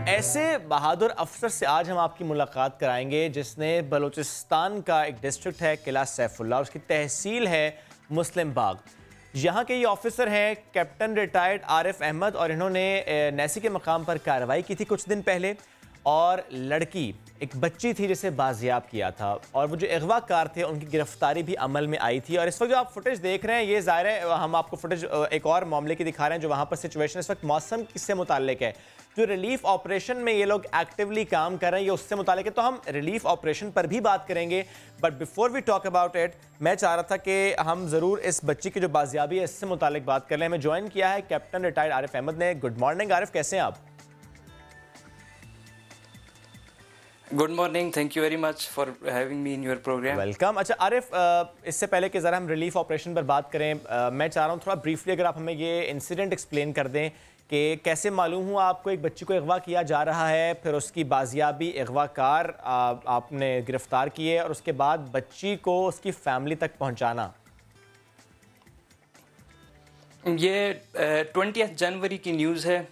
ऐसे बहादुर अफसर से आज हम आपकी मुलाकात कराएंगे जिसने बलूचिस्तान का एक डिस्ट्रिक्ट है किला सैफुल्लाह, उसकी तहसील है मुस्लिम बाग। यहाँ के ये ऑफिसर हैं कैप्टन रिटायर्ड आरिफ अहमद और इन्होंने नैसी के मकाम पर कार्रवाई की थी कुछ दिन पहले और लड़की एक बच्ची थी जिसे बाजियाब किया था और वो जो अगवाकार थे उनकी गिरफ्तारी भी अमल में आई थी। और इस वक्त जो आप फुटेज देख रहे हैं ये ज़ाहिर है हम आपको फुटेज एक और मामले की दिखा रहे हैं जो वहाँ पर सिचुएशन इस वक्त मौसम किससे मुताल्लिक है, जो रिलीफ ऑपरेशन में ये लोग एक्टिवली काम कर रहे हैं ये उससे मुताल्लिक है। तो हम रिलीफ ऑपरेशन पर भी बात करेंगे, but before we talk about it मैं चाह रहा था कि हम ज़रूर इस बच्ची की जो बाजियाबी है इससे मुताल्लिक बात कर लें। हमें ज्वाइन किया है कैप्टन रिटायर्ड आरिफ अहमद ने। गुड मॉर्निंग आरिफ, कैसे हैं आप? Good morning, thank you very much for having me in your programme. Welcome. अच्छा आरिफ, इससे पहले कि ज़रा हम रिलीफ ऑपरेशन पर बात करें, मैं चाह रहा हूँ थोड़ा ब्रीफली अगर आप हमें ये इंसिडेंट एक्सप्लेन कर दें कि कैसे मालूम हुआ आपको एक बच्ची को अगवा किया जा रहा है, फिर उसकी बाजियाबी अगवाकार आपने गिरफ्तार किए और उसके बाद बच्ची को उसकी फैमिली तक पहुँचाना। ये 20 जनवरी की न्यूज़ है।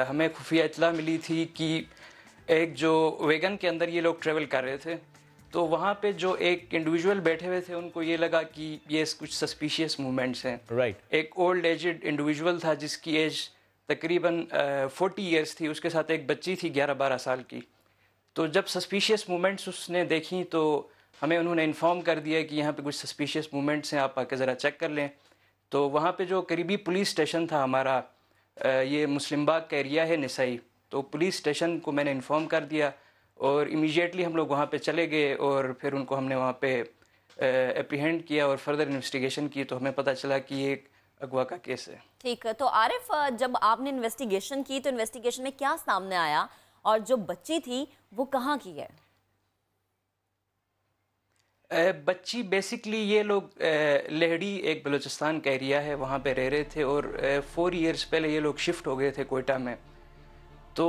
हमें खुफिया इत्तला मिली थी कि एक जो वैगन के अंदर ये लोग ट्रेवल कर रहे थे तो वहाँ पे जो एक इंडिविजुअल बैठे हुए थे उनको ये लगा कि ये कुछ सस्पिशियस मूवमेंट्स हैं। राइट। एक ओल्ड एजड इंडिविजुअल था जिसकी एज तकरीबन 40 ईयर्स थी, उसके साथ एक बच्ची थी 11-12 साल की। तो जब सस्पिशियस मूवमेंट्स उसने देखी तो हमें उन्होंने इन्फॉर्म कर दिया कि यहाँ पे कुछ सस्पिशियस मूवमेंट्स हैं, आप आके ज़रा चेक कर लें। तो वहाँ पे जो करीबी पुलिस स्टेशन था हमारा, ये मुस्लिम बाग का एरिया है निसाई, तो पुलिस स्टेशन को मैंने इन्फॉर्म कर दिया और इमीडिएटली हम लोग वहाँ पे चले गए और फिर उनको हमने वहाँ पे एप्रीहेंड किया और फर्दर इन्वेस्टिगेशन की तो हमें पता चला कि ये एक अगवा का केस है। ठीक है, तो आरिफ जब आपने इन्वेस्टिगेशन की तो इन्वेस्टिगेशन में क्या सामने आया और जो बच्ची थी वो कहाँ की है? बच्ची बेसिकली ये लोग लेहड़ी एक बलूचिस्तान का एरिया है वहाँ पे रह रहे थे और 4 ईयर्स पहले ये लोग शिफ्ट हो गए थे कोयटा में। तो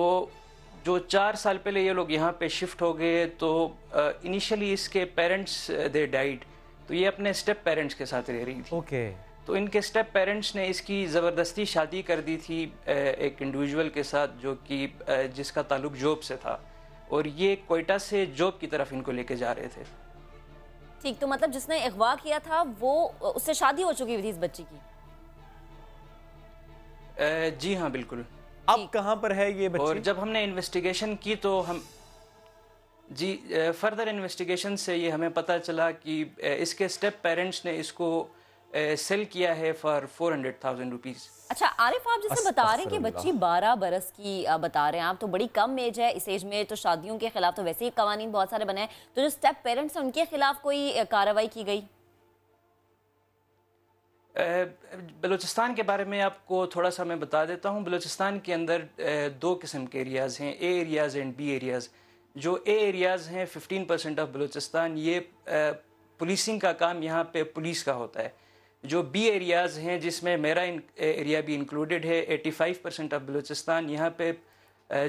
जो 4 साल पहले ये लोग यहाँ पे शिफ्ट हो गए तो इनिशियली इसके पेरेंट्स दे डाइड, तो ये अपने स्टेप पेरेंट्स के साथ रह रही थी। ओके। तो इनके स्टेप पेरेंट्स ने इसकी ज़बरदस्ती शादी कर दी थी एक इंडिविजुअल के साथ जो कि जिसका ताल्लुक जॉब से था और ये कोयटा से जॉब की तरफ इनको लेके जा रहे थे। ठीक, तो मतलब जिसने अगवा किया था वो उससे शादी हो चुकी थी इस बच्ची की? जी हाँ, बिल्कुल। अब कहाँ पर है ये बच्ची? और जब हमने इन्वेस्टिगेशन की तो हम फर्दर इन्वेस्टिगेशन से ये हमें पता चला कि इसके स्टेप पेरेंट्स ने इसको सेल किया है फॉर 400,000 रुपीज़। अच्छा आरिफ, आप जैसे बता रहे हैं कि बच्ची 12 बरस की बता रहे हैं आप, तो बड़ी कम एज है। इस एज में तो शादियों के खिलाफ तो वैसे ही कवानीन बहुत सारे बने हैं, तो जो स्टेप पेरेंट्स हैं उनके खिलाफ कोई कार्रवाई की गई? बलूचिस्तान के बारे में आपको थोड़ा सा मैं बता देता हूँ। बलूचिस्तान के अंदर 2 किस्म के एरियाज़ हैं, ए एरियाज़ एंड बी एरियाज़। जो ए एरियाज़ हैं 15% ऑफ बलूचिस्तान, ये पुलिसिंग का काम यहाँ पे पुलिस का होता है। जो बी एरियाज़ हैं जिसमें मेरा एरिया भी इंक्लूडेड है, 85% ऑफ बलूचिस्तान, यहाँ पे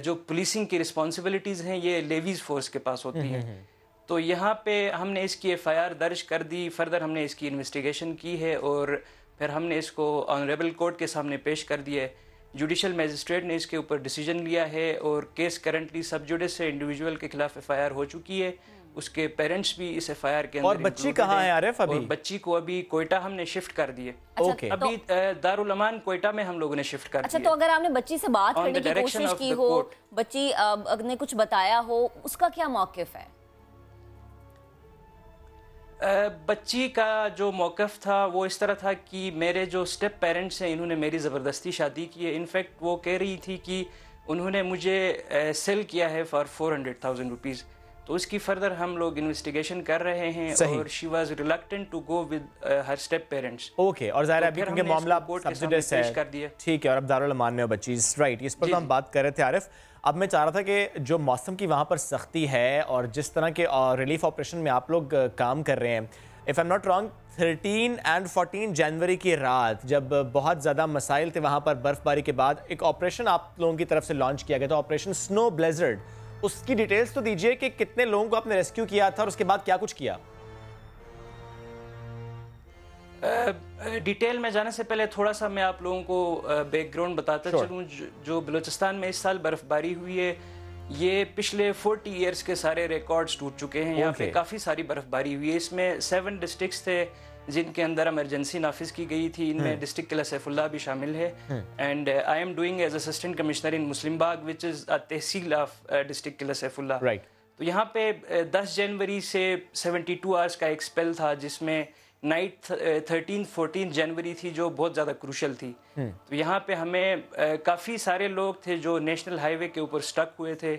जो पुलिसिंग की रिस्पॉन्सिबिलिटीज़ हैं ये लेवीज़ फोर्स के पास होती हैं। तो यहाँ पे हमने इसकी FIR दर्ज कर दी, फर्दर हमने इसकी इन्वेस्टिगेशन की है और फिर हमने इसको ऑनरेबल कोर्ट के सामने पेश कर दिया है। जुडिशल मैजिस्ट्रेट ने इसके ऊपर डिसीजन लिया है और केस करंटली सब जुडिस से इंडिविजुअल के खिलाफ FIR हो चुकी है, उसके पेरेंट्स भी इस FIR के अंदर। और बच्ची कहाँ है आरिफ अभी? और बच्ची को अभी कोयटा हमने शिफ्ट कर दिए। अच्छा, अभी दारुल अमान कोयटा में हम लोगों ने शिफ्ट कर दिया। अच्छा, तो अगर आपने बच्ची से बात करने की कोशिश की हो, बच्ची ने कुछ बताया हो, उसका क्या मौकिफ है? बच्ची का जो मौक़िफ़ था वो इस तरह था कि मेरे जो स्टेप पेरेंट्स हैं इन्होंने मेरी ज़बरदस्ती शादी की है। इनफैक्ट वो कह रही थी कि उन्होंने मुझे सेल किया है फॉर 400,000 रुपीज़। तो उसकी फर्दर हम लोग इन्वेस्टिगेशन कर रहे हैं और she was reluctant to go with her step parents. Okay, और ज़ाहिर है अभी क्योंकि मामला सबजुडिस है, कर दिया। ठीक है, और अब दारुल अमान में बच्ची, राइट, इस पर तो हम बात कर रहे थे आरिफ। अब मैं चाह रहा था कि जो मौसम की वहाँ पर सख्ती है और जिस तरह के रिलीफ ऑपरेशन में आप लोग काम कर रहे हैं, if I am not wrong 13 and 14 जनवरी की रात जब बहुत ज़्यादा मसाइल थे वहाँ पर बर्फ़बारी के बाद, एक ऑपरेशन आप लोगों की तरफ से लॉन्च किया गया था, ऑपरेशन स्नो ब्लेजर्ड। उसकी डिटेल्स तो दीजिए कि कितने लोगों को आपने रेस्क्यू किया था और उसके बाद क्या कुछ किया? डिटेल में जाने से पहले थोड़ा सा मैं आप लोगों को बैकग्राउंड बताता चलूँ। जो बलूचिस्तान में इस साल बर्फ़बारी हुई है ये पिछले 40 इयर्स के सारे रिकॉर्ड्स टूट चुके हैं। यहाँ पे काफ़ी सारी बर्फबारी हुई है। इसमें 7 डिस्ट्रिक्ट्स थे जिनके अंदर इमरजेंसी नाफिज की गई थी। इनमें डिस्ट्रिक्ट किला सैफुल्लाह भी शामिल है। And I am doing as assistant commissioner in Muslim Bagh which is a tehsil of district Qila Saifullah. तो यहाँ पे 10 जनवरी से 72 आवर्स का एक स्पेल था जिसमें नाइट 13-14 जनवरी थी जो बहुत ज़्यादा क्रूशल थी। तो यहाँ पे हमें काफ़ी सारे लोग थे जो नेशनल हाईवे के ऊपर स्टक हुए थे।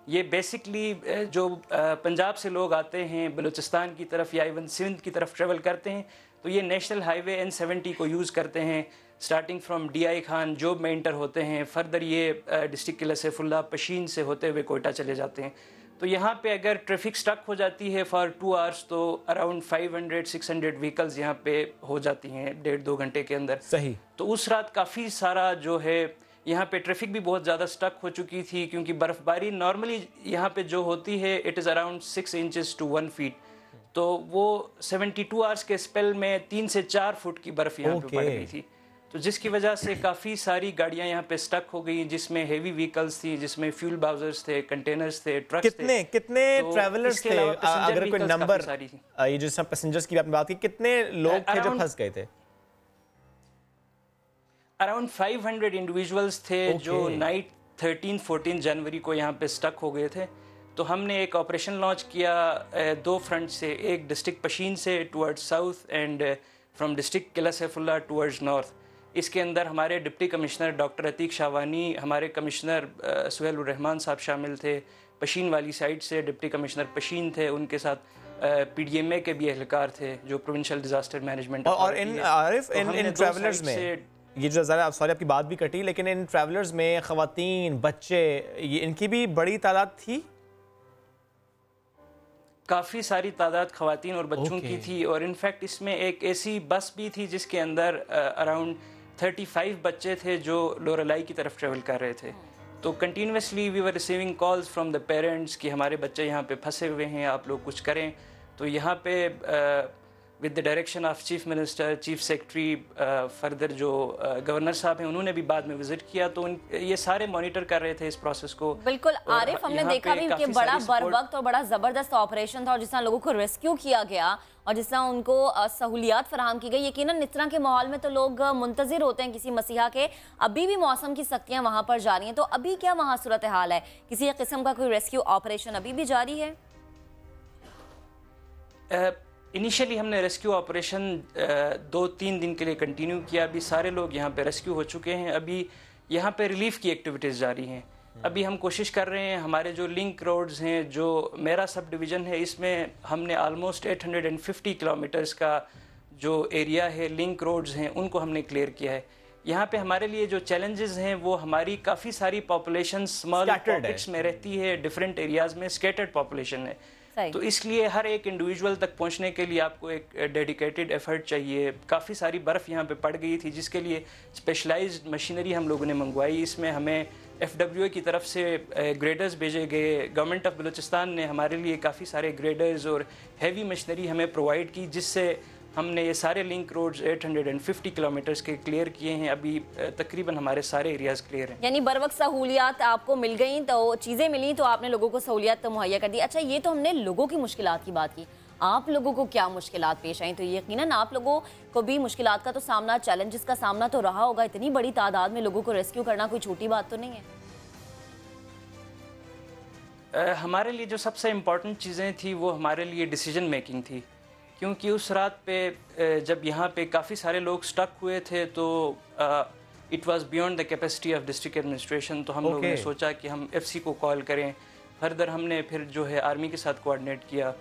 ये बेसिकली जो पंजाब से लोग आते हैं बलूचिस्तान की तरफ या इवन सिंध की तरफ ट्रेवल करते हैं तो ये नेशनल हाईवे N70 को यूज़ करते हैं। स्टार्टिंग फ्रॉम DI खान जोब में इंटर होते हैं, फर्दर ये डिस्ट्रिक्ट किला सैफुल्लाह पशीन से होते हुए कोयटा चले जाते हैं। तो यहाँ पे अगर ट्रैफिक स्टक हो जाती है फॉर 2 आवर्स तो अराउंड 500-600 व्हीकल्स यहाँ पे हो जाती हैं 1.5-2 घंटे के अंदर। सही। तो उस रात काफ़ी सारा जो है यहाँ पे ट्रैफिक भी बहुत ज़्यादा स्टक हो चुकी थी क्योंकि बर्फ़बारी नॉर्मली यहाँ पे जो होती है it is around 6 inches to 1 feet. तो वो 72 आवर्स के स्पेल में 3 से 4 फुट की बर्फ़ यहाँ पे पड़ गई थी। तो जिसकी वजह से काफ़ी सारी गाड़ियाँ यहाँ पे स्टक हो गई जिसमें हेवी व्हीकल्स थी, जिसमें फ्यूल बाउजर्स थे, कंटेनर्स थे, ट्रक्स थे। कितने ट्रैवलर्स थे? अगर कोई नंबर, ये जो सब पैसेंजर्स की आपने बात की, कितने लोग थे जो फंस गए थे? अराउंड 500 इंडिविजुअल्स थे जो नाइट 13-14 जनवरी को यहाँ पे स्टक हो गए थे। तो हमने एक ऑपरेशन लॉन्च किया 2 फ्रंट से, एक डिस्ट्रिक्ट पशीन से towards south and from district Qila Saifullah towards north. इसके अंदर हमारे deputy commissioner doctor Atiq Shahwani, हमारे कमिश्नर सुहेल उर रहमान साहब शामिल थे। पशीन वाली साइड से डिप्टी कमिश्नर पशीन थे, उनके साथ PDMA के भी एहलकार थे जो प्रोविंशियल डिजास्टर मैनेजमेंट। और इन ट्रैवलर्स में ये जो ज़रा सॉरी आपकी बात भी कटी, लेकिन इन ट्रैवलर्स में ख़वातीन, बच्चे, ये इनकी भी बड़ी तादाद थी? काफ़ी सारी तादाद ख़वातीन और बच्चों की थी। और इनफैक्ट इसमें एक ऐसी बस भी थी जिसके अंदर अराउंड 35 बच्चे थे जो लोरेलाई की तरफ ट्रेवल कर रहे थे। तो continuously we were receiving calls from the parents कि हमारे बच्चे यहाँ पे फंसे हुए हैं, आप लोग कुछ करें। तो यहाँ पे with the direction of chief minister, chief secretary, further जो गवर्नर साहब हैं उन्होंने भी बाद में विजिट किया। तो ये सारे मॉनिटर कर रहे थे इस प्रोसेस को। बिल्कुल आरिफ, हमने देखा भी कि बड़ा बरवक्त और बड़ा ज़बरदस्त ऑपरेशन था और जिस तरह लोगों को रेस्क्यू किया गया और जिस तरह उनको सहूलियात फराहम की गई। यकीनन इस तरह के माहौल में तो लोग मुंतज़िर होते हैं किसी मसीहा के। अभी भी मौसम की सख्तियाँ वहाँ पर जारी हैं, तो अभी क्या वहाँ सूरत हाल है? किसी किस्म का कोई रेस्क्यू ऑपरेशन अभी भी जारी है? इनिशियली हमने रेस्क्यू ऑपरेशन 2-3 दिन के लिए कंटिन्यू किया। अभी सारे लोग यहाँ पे रेस्क्यू हो चुके हैं। अभी यहाँ पे रिलीफ की एक्टिविटीज़ जारी हैं। अभी हम कोशिश कर रहे हैं, हमारे जो लिंक रोड्स हैं, जो मेरा सब डिवीज़न है, इसमें हमने आलमोस्ट 850 किलोमीटर्स का जो एरिया है, लिंक रोड्स हैं, उनको हमने क्लियर किया है। यहाँ पे हमारे लिए जो चैलेंजेस हैं वो हमारी काफ़ी सारी पॉपुलेशन स्मॉल पॉकेट्स में रहती है, डिफरेंट एरियाज़ में स्कैटर्ड पॉपुलेशन है। तो इसलिए हर एक इंडिविजुअल तक पहुंचने के लिए आपको एक डेडिकेटेड एफर्ट चाहिए। काफ़ी सारी बर्फ़ यहाँ पे पड़ गई थी जिसके लिए स्पेशलाइज्ड मशीनरी हम लोगों ने मंगवाई। इसमें हमें FWA की तरफ से ग्रेडर्स भेजे गए। गवर्नमेंट ऑफ बलूचिस्तान ने हमारे लिए काफ़ी सारे ग्रेडर्स और हैवी मशीनरी हमें प्रोवाइड की, जिससे हमने ये सारे लिंक रोड्स 850 किलोमीटर्स के क्लियर किए हैं। अभी तकरीबन हमारे सारे एरियाज़ क्लियर हैं। यानी बर वक्त सहूलियात आपको मिल गई, तो चीज़ें मिली तो आपने लोगों को सहूलियात तो मुहैया कर दी। अच्छा, ये तो हमने लोगों की मुश्किलात की बात की, आप लोगों को क्या मुश्किलात पेश आई? तो यकीनन आप लोगों को भी मुश्किलात का तो सामना, चैलेंजेस का सामना तो रहा होगा। इतनी बड़ी तादाद में लोगों को रेस्क्यू करना कोई छोटी बात तो नहीं है। हमारे लिए जो सबसे इम्पॉर्टेंट चीज़ें थी वो हमारे लिए डिसीजन मेकिंग थी, क्योंकि उस रात पे जब यहाँ पे काफ़ी सारे लोग स्टक हुए थे तो it was beyond the capacity of district administration. तो हम लोगों ने सोचा कि हम FC को कॉल करें। फर्दर हमने फिर जो है आर्मी के साथ कोऑर्डिनेट किया।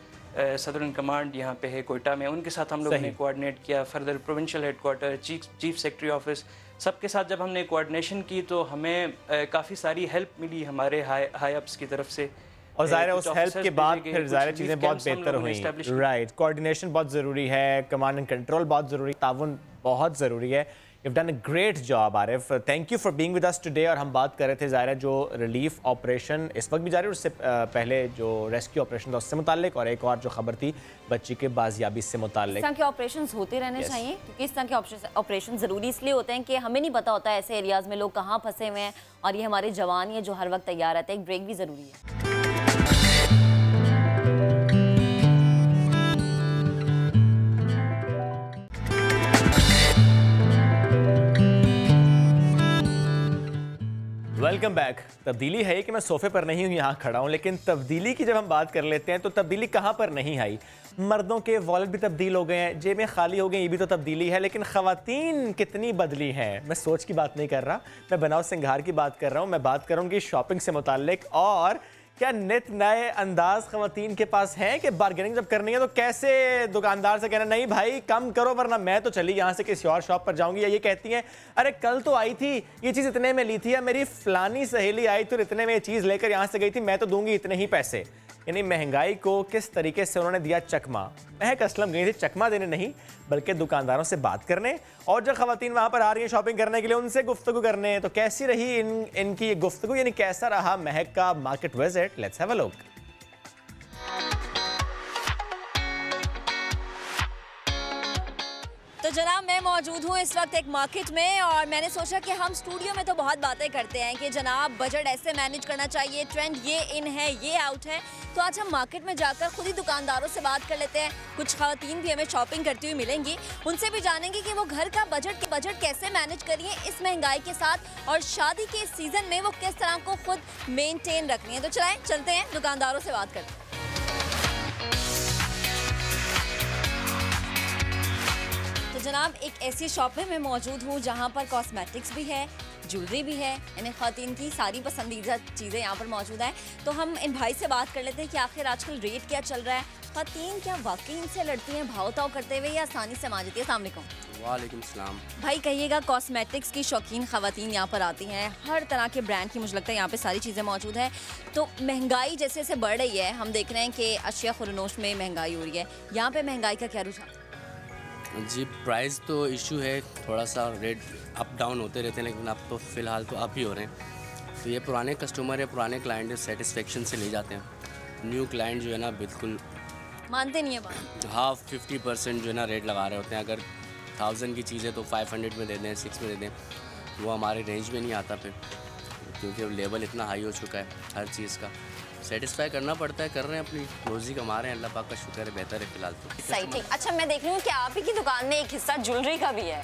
सदर्न कमांड यहाँ पे है कोयटा में, उनके साथ हम लोगों ने कोऑर्डिनेट किया। Further provincial headquarter, chief secretary office, सबके साथ जब हमने कोऑर्डिनेशन की तो हमें काफ़ी सारी हेल्प मिली हमारे हाई अप्स की तरफ से। और ज़ाहिर है उस हेल्प के बाद फिर ज़ाहिर चीज़ें बहुत बेहतर हुई। राइट, कोऑर्डिनेशन बहुत ज़रूरी है, कमांड एंड कंट्रोल बहुत ज़रूरी, ताउन बहुत ज़रूरी है। You've done a great job, Arif. Thank you for being with us today. और हम बात कर रहे थे ज़ाहिर जो रिलीफ ऑपरेशन इस वक्त भी जारी है, उससे पहले जो रेस्क्यू ऑपरेशन था उससे मुताल्लिक, और एक और जो खबर थी बच्ची के बाजियाबी से मुताल्लिक। इस तरह के ऑपरेशन होते रहने चाहिए, क्योंकि इस तरह के ऑपरेशन ज़रूरी इसलिए होते हैं कि हमें नहीं पता होता ऐसे एरियाज़ में लोग कहाँ फंसे हुए हैं, और ये हमारे जवान ये जो हर वक्त तैयार रहते हैं। एक ब्रेक भी ज़रूरी है। Welcome back. तब्दीली है कि मैं सोफे पर नहीं हूँ, यहाँ खड़ा हूँ, लेकिन तब्दीली की जब हम बात कर लेते हैं तो तब्दीली कहाँ पर नहीं आई। मर्दों के वॉलेट भी तब्दील हो गए हैं, जेबें खाली हो गई, ये भी तो तब्दीली है, लेकिन ख़वातीन कितनी बदली हैं। मैं सोच की बात नहीं कर रहा, मैं बनाव सिंगार की बात कर रहा हूँ। मैं बात करूँगी शॉपिंग से मुताल्लिक, और क्या नित नए अंदाज ख़वातीन के पास हैं कि बार्गेनिंग जब करनी है तो कैसे दुकानदार से कहना नहीं भाई कम करो वरना मैं तो चली यहाँ से किसी और शॉप पर जाऊँगी, या ये कहती हैं अरे कल तो आई थी ये चीज़ इतने में ली थी, या मेरी फ़लानी सहेली आई तो इतने में ये चीज़ लेकर यहाँ से गई थी, मैं तो दूंगी इतने ही पैसे। यानी महंगाई को किस तरीके से उन्होंने दिया चकमा। महक असलम गई थी चकमा देने नहीं बल्कि दुकानदारों से बात करने, और जो ख़वातीन वहाँ पर आ रही हैं शॉपिंग करने के लिए उनसे गुफ्तगू करने। तो कैसी रही इनकी ये गुफ्तगू, यानी कैसा रहा महक का market visit. Let's have a look. तो जनाब मैं मौजूद हूँ इस वक्त एक मार्केट में, और मैंने सोचा कि हम स्टूडियो में तो बहुत बातें करते हैं कि जनाब बजट ऐसे मैनेज करना चाहिए, ट्रेंड ये इन है ये आउट है। तो आज हम मार्केट में जाकर खुद ही दुकानदारों से बात कर लेते हैं। कुछ ख़वातीन भी हमें शॉपिंग करती हुई मिलेंगी, उनसे भी जानेंगे कि वो घर का बजट कैसे मैनेज करिए इस महंगाई के साथ, और शादी के इस सीज़न में वो किस तरह को खुद मेनटेन रख रही हैं। तो चलते हैं दुकानदारों से बात करते हैं। जनाब एक ऐसी शॉप में मैं मौजूद हूँ जहाँ पर कॉस्मेटिक्स भी है, ज्वेलरी भी है, यानी ख़वातीन की सारी पसंदीदा चीज़ें यहाँ पर मौजूद हैं। तो हम इन भाई से बात कर लेते हैं कि आखिर आजकल रेट क्या चल रहा है। ख़वातीन क्या वाकई इनसे लड़ती हैं भाव ताव करते हुए, या आसानी से मान जाती है? अस्सलाम वालेकुम। वालेकुम सलाम। भाई कहिएगा, कॉस्मेटिक्स की शौकीन ख़वातीन यहाँ पर आती हैं, हर तरह के ब्रांड की मुझे लगता है यहाँ पे सारी चीज़ें मौजूद है। तो महंगाई जैसे जैसे बढ़ रही है, हम देख रहे हैं कि अशिया खुरनोश में महंगाई हो रही है, यहाँ पे महंगाई का क्या रुझान? जी प्राइस तो इशू है, थोड़ा सा रेट अप डाउन होते रहते हैं, लेकिन अब तो फ़िलहाल तो अप ही हो रहे हैं। तो ये पुराने कस्टमर है, पुराने क्लाइंट सेटिस्फेक्शन से ले जाते हैं। न्यू क्लाइंट जो है ना बिल्कुल मानते नहीं है बात। हाफ 50% जो है ना रेट लगा रहे होते हैं। अगर 1000 की चीज़ है तो 500 में दे दें, 6 में दे दें, वो हमारे रेंज में नहीं आता फिर, क्योंकि लेवल इतना हाई हो चुका है हर चीज़ का। सेटिस्फाई करना पड़ता है, कर रहे हैं, अपनी रोज़ी कमा रहे हैं, अल्लाह पाक का शुक्र है, बेहतर है फिलहाल तो। सही, ठीक। अच्छा मैं देख रही हूँ कि आप ही की दुकान में एक हिस्सा ज्वेलरी का भी है,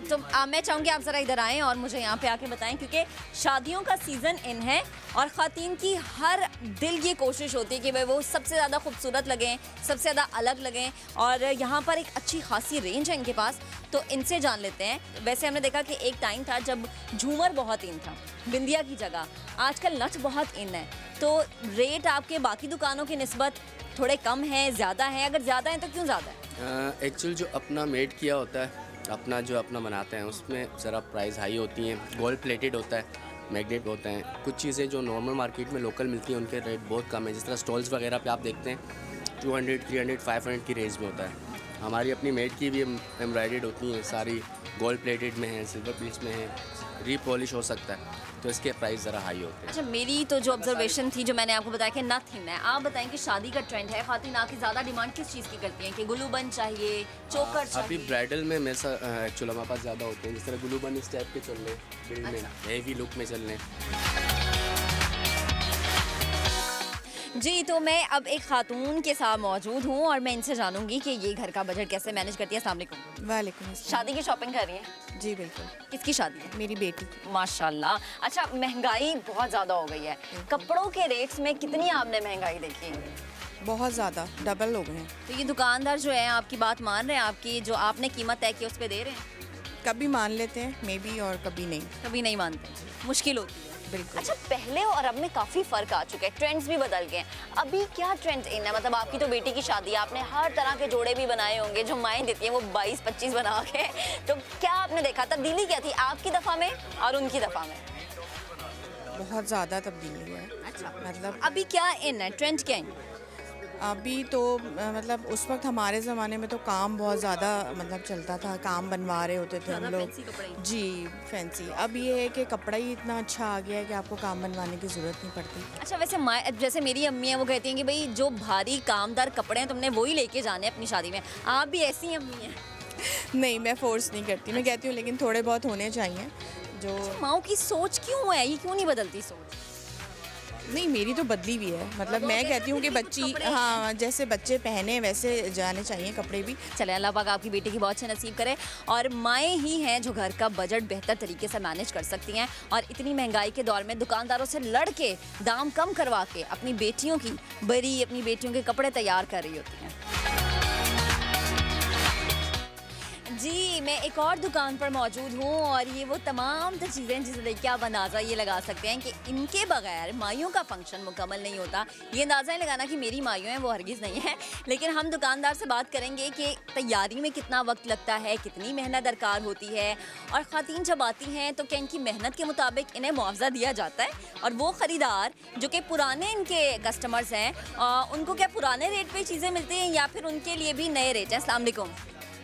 तो मैं चाहूँगी आप ज़रा इधर आएँ और मुझे यहाँ पे आके बताएं, क्योंकि शादियों का सीज़न इन है और ख़वातीन की हर दिल ये कोशिश होती है कि भाई वो सबसे ज़्यादा खूबसूरत लगें, सबसे ज़्यादा अलग लगें, और यहाँ पर एक अच्छी खासी रेंज है इनके पास। तो इनसे जान लेते हैं। वैसे हमने देखा कि एक टाइम था जब झूमर बहुत इन था बिंदिया की जगह, आजकल नथ बहुत इन है, तो रेट आपके बाकी दुकानों की निस्बत थोड़े कम हैं, ज़्यादा हैं? अगर ज़्यादा हैं तो क्यों ज़्यादा है? एक्चुअल जो अपना मेड किया होता है, अपना जो अपना बनाते हैं, उसमें ज़रा प्राइस हाई होती हैं। गोल्ड प्लेटेड होता है, मैग्नेट होते हैं। कुछ चीज़ें जो नॉर्मल मार्केट में लोकल मिलती हैं उनके रेट बहुत कम है। जिस तरह स्टॉल्स वगैरह पे आप देखते हैं 200, 300, 500 की रेंज में होता है। हमारी अपनी मेड की भी एम्ब्रॉयडर्ड होती हैं, सारी गोल्ड प्लेटेड में है, सिल्वर प्लेट्स में है, रीपॉलिश हो सकता है, तो इसके प्राइस ज़रा हाई होते हैं। अच्छा मेरी तो जो ऑब्जर्वेशन थी, जो मैंने आपको बताया कि नथिंग है, आप बताएं कि शादी का ट्रेंड है, ख़वातीन आके ज़्यादा डिमांड किस चीज़ की करती हैं कि गुलूबन चाहिए, चोकर चाहिए? अभी ब्राइडल में मेरे एक्चुअल हमारे पास ज़्यादा होते हैं, जिस तरह गुलूबन इस टाइप के चल रहे हैं, बिल्ड में हेवी लुक में चल रहे हैं। जी तो मैं अब एक खातून के साथ मौजूद हूँ और मैं इनसे जानूंगी कि ये घर का बजट कैसे मैनेज करती है। अस्सलाम वालेकुम। वालेकुम। शादी की शॉपिंग कर रही हैं? जी बिल्कुल। किसकी शादी है? मेरी बेटी की। माशाल्लाह। अच्छा महंगाई बहुत ज़्यादा हो गई है, कपड़ों के रेट्स में कितनी आपने महंगाई देखी है? बहुत ज़्यादा, डबल हो गए हैं। तो ये दुकानदार जो है आपकी बात मान रहे हैं, आपकी जो आपने कीमत तय की उस पर दे रहे हैं? कभी मान लेते हैं मे बी, और कभी नहीं। कभी नहीं मानते, मुश्किल होती है। बिल्कुल। अच्छा पहले और अब में काफ़ी फ़र्क आ चुका है, ट्रेंड्स भी बदल गए हैं। अभी क्या ट्रेंड इन है? मतलब आपकी तो बेटी की शादी है, आपने हर तरह के जोड़े भी बनाए होंगे, जो माएँ देती हैं वो 22-25 बना के, तो क्या आपने देखा तब्दीली क्या थी आपकी दफ़ा में और उनकी दफ़ा में? बहुत ज़्यादा तब्दीली है। अच्छा मतलब अभी क्या इन है, ट्रेंड क्या है? अभी तो मतलब उस वक्त हमारे ज़माने में तो काम बहुत ज़्यादा मतलब चलता था, काम बनवा रहे होते थे हम लोग जी, फैंसी। अब ये है कि कपड़ा ही इतना अच्छा आ गया है कि आपको काम बनवाने की ज़रूरत नहीं पड़ती। अच्छा, वैसे जैसे मेरी अम्मी है वो कहती हैं कि भाई जो भारी कामदार कपड़े हैं तुमने वही लेके जाने अपनी शादी में। आप भी ऐसी अम्मी हैं? नहीं, मैं फोर्स नहीं करती, मैं कहती हूँ लेकिन थोड़े बहुत होने चाहिए जो। माओ की सोच क्यों है, ये क्यों नहीं बदलती सोच? नहीं, मेरी तो बदली भी है, मतलब मैं कहती हूँ कि बच्ची, हाँ, जैसे बच्चे पहने वैसे जाने चाहिए कपड़े भी। चले, अल्लाह पाक आपकी बेटी की बहुत अच्छे नसीब करे। और माएँ ही हैं जो घर का बजट बेहतर तरीके से मैनेज कर सकती हैं और इतनी महंगाई के दौर में दुकानदारों से लड़ के दाम कम करवा के अपनी बेटियों के कपड़े तैयार कर रही होती हैं। जी, मैं एक और दुकान पर मौजूद हूँ और ये वो तमाम चीज़ें जिसे देख के आप अंदाज़ा ये लगा सकते हैं कि इनके बगैर माइयों का फंक्शन मुकम्मल नहीं होता। ये अंदाज़ा ही लगाना कि मेरी माइयों हैं वो हरगिज़ नहीं है, लेकिन हम दुकानदार से बात करेंगे कि तैयारी में कितना वक्त लगता है, कितनी मेहनत दरकार होती है और ख़वातीन जब आती हैं तो क्या इनकी मेहनत के मुताबिक इन्हें मुआवजा दिया जाता है और वो ख़रीदार जो कि पुराने इनके कस्टमर्स हैं उनको क्या पुराने रेट पर चीज़ें मिलती हैं या फिर उनके लिए भी नए रेट हैं? अस्सलाम वालेकुम।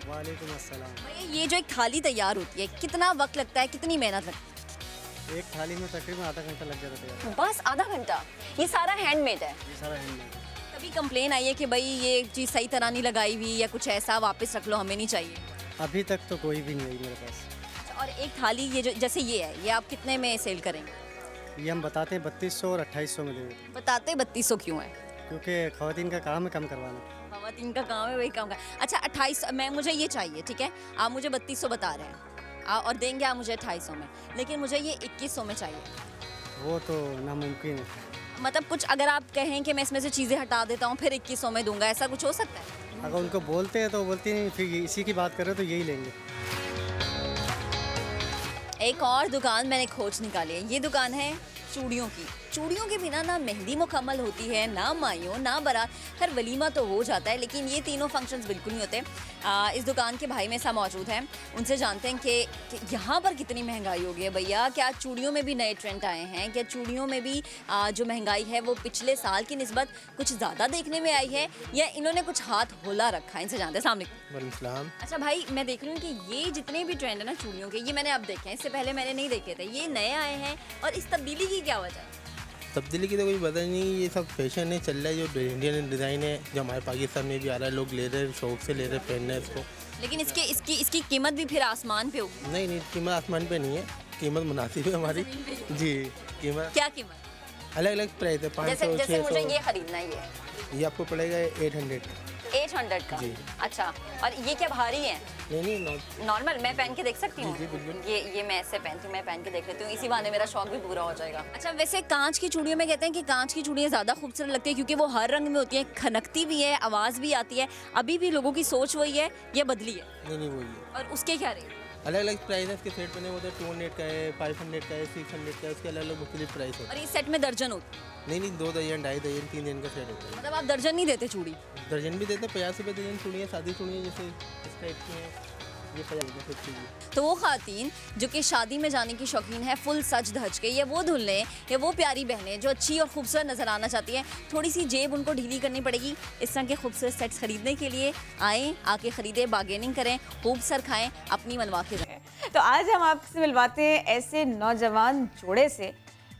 वालेकुम अस्सलाम। भैया, ये जो एक थाली तैयार होती है कितना वक्त लगता है, कितनी मेहनत लगती है? एक थाली में तकरीबन आधा घंटा लग जाता है। बस आधा घंटा? ये सारा हैंडमेड है? ये सारा हैंडमेड है। कभी कंप्लेन आई है कि भाई ये चीज़ सही तरह नहीं लगाई हुई या कुछ ऐसा वापस रख लो, हमें नहीं चाहिए? अभी तक तो कोई भी नहीं आई मेरे पास। अच्छा, और एक थाली ये जो जैसे ये है, ये आप कितने में सेल करेंगे? ये हम बताते हैं 3200 और 2800 में देंगे। बताते 3200 क्यों है? क्योंकि ख़वातीन का काम है कम करवाना। ख़वातीन का काम है वही काम का। अच्छा, 2800 मुझे ये चाहिए, ठीक है, आप मुझे 3200 बता रहे हैं और देंगे आप मुझे 2800 में, लेकिन मुझे ये 2100 में चाहिए। वो तो नामुमकिन है। मतलब कुछ अगर आप कहें कि मैं इसमें से चीज़ें हटा देता हूँ फिर 2100 में दूंगा, ऐसा कुछ हो सकता है? अगर उनको बोलते हैं तो बोलती नहीं, फिर इसी की बात करें तो यही लेंगे। एक और दुकान मैंने खोज निकाली है, ये दुकान है चूड़ियों की। चूड़ियों के बिना ना मेहंदी मुकम्मल होती है, ना माइयों, ना बारात। खैर वलीमा तो हो जाता है लेकिन ये तीनों फंक्शंस बिल्कुल नहीं होते। इस दुकान के भाई में सा मौजूद हैं, उनसे जानते हैं कि यहाँ पर कितनी महंगाई हो गई है भैया। क्या चूड़ियों में भी नए ट्रेंड आए हैं? क्या चूड़ियों में भी जो महंगाई है वो पिछले साल की निस्बत कुछ ज़्यादा देखने में आई है या इन्होंने कुछ हाथ होला रखा है? इनसे जानते हैं। वालेकुम। अच्छा भाई, मैं देख रही हूँ कि ये जितने भी ट्रेंड है ना चूड़ियों के, ये मैंने अब देखे हैं, इससे पहले मैंने नहीं देखे थे, ये नए आए हैं और इस तब्दीली की क्या वजह है? तब्दीली की तो कोई वजह नहीं, ये सब फैशन है, चल रहा है, जो इंडियन डिज़ाइन है जो हमारे पाकिस्तान में भी आ रहा है, लोग ले रहे हैं, शौक से ले रहे हैं, पहन रहे हैं इसको। लेकिन इसकी कीमत भी फिर आसमान पे होगी? नहीं, कीमत आसमान पे नहीं है, कीमत मुनासिब है हमारी जी। कीमत क्या कीमत? अलग अलग प्राइस है, 500, जैसे मुझे 600। ये खरीदना है, ये आपको पड़ेगा 800 का। जी। अच्छा, और ये क्या भारी है? नहीं, नॉर्मल मैं पहन के देख सकती हूँ? जी, बिल्कुल। ये मैं ऐसे पहनती हूँ, मैं पहन के देख लेती हूँ, इसी बहाने मेरा शौक भी पूरा हो जाएगा। अच्छा, वैसे कांच की चूड़ियों में कहते हैं कि कांच की चूड़ियाँ ज़्यादा खूबसूरत लगती है क्योंकि वो हर रंग में होती हैं, खनकती भी है, आवाज़ भी आती है। अभी भी लोगों की सोच वही है या बदली है? नहीं वही है। और उसके क्या रेट? अलग अलग प्राइस है इसके सेट बने होते हैं, 200 का है, 500 का है, 600 का है, उसके अलग अलग मुख्तलिफ प्राइस होते और इस सेट में दर्जन होती है? नहीं, 2 दर्जन, 2.5 दर्जन, 3 दर्जन का सेट होता है। मतलब आप दर्जन नहीं देते चूड़ी? दर्जन भी देते हैं, 50 रुपये दर्जन चूड़ियाँ, सादी चूड़ियाँ जैसे इस टाइप की हैं, ये 50 रुपये की। तो वो खातीन जो कि शादी में जाने की शौकीन है फुल सज धज के, या वो दुल्हनें या वो प्यारी बहनें जो अच्छी और खूबसूरत नज़र आना चाहती हैं, थोड़ी सी जेब उनको ढीली करनी पड़ेगी। इस तरह के खूबसूरत सेट्स खरीदने के लिए आएँ, आके ख़रीदें, बार्गेनिंग करें, खूब सर खाएँ, अपनी मनवा के रहें। तो आज हम आपसे मिलवाते हैं ऐसे नौजवान जोड़े से,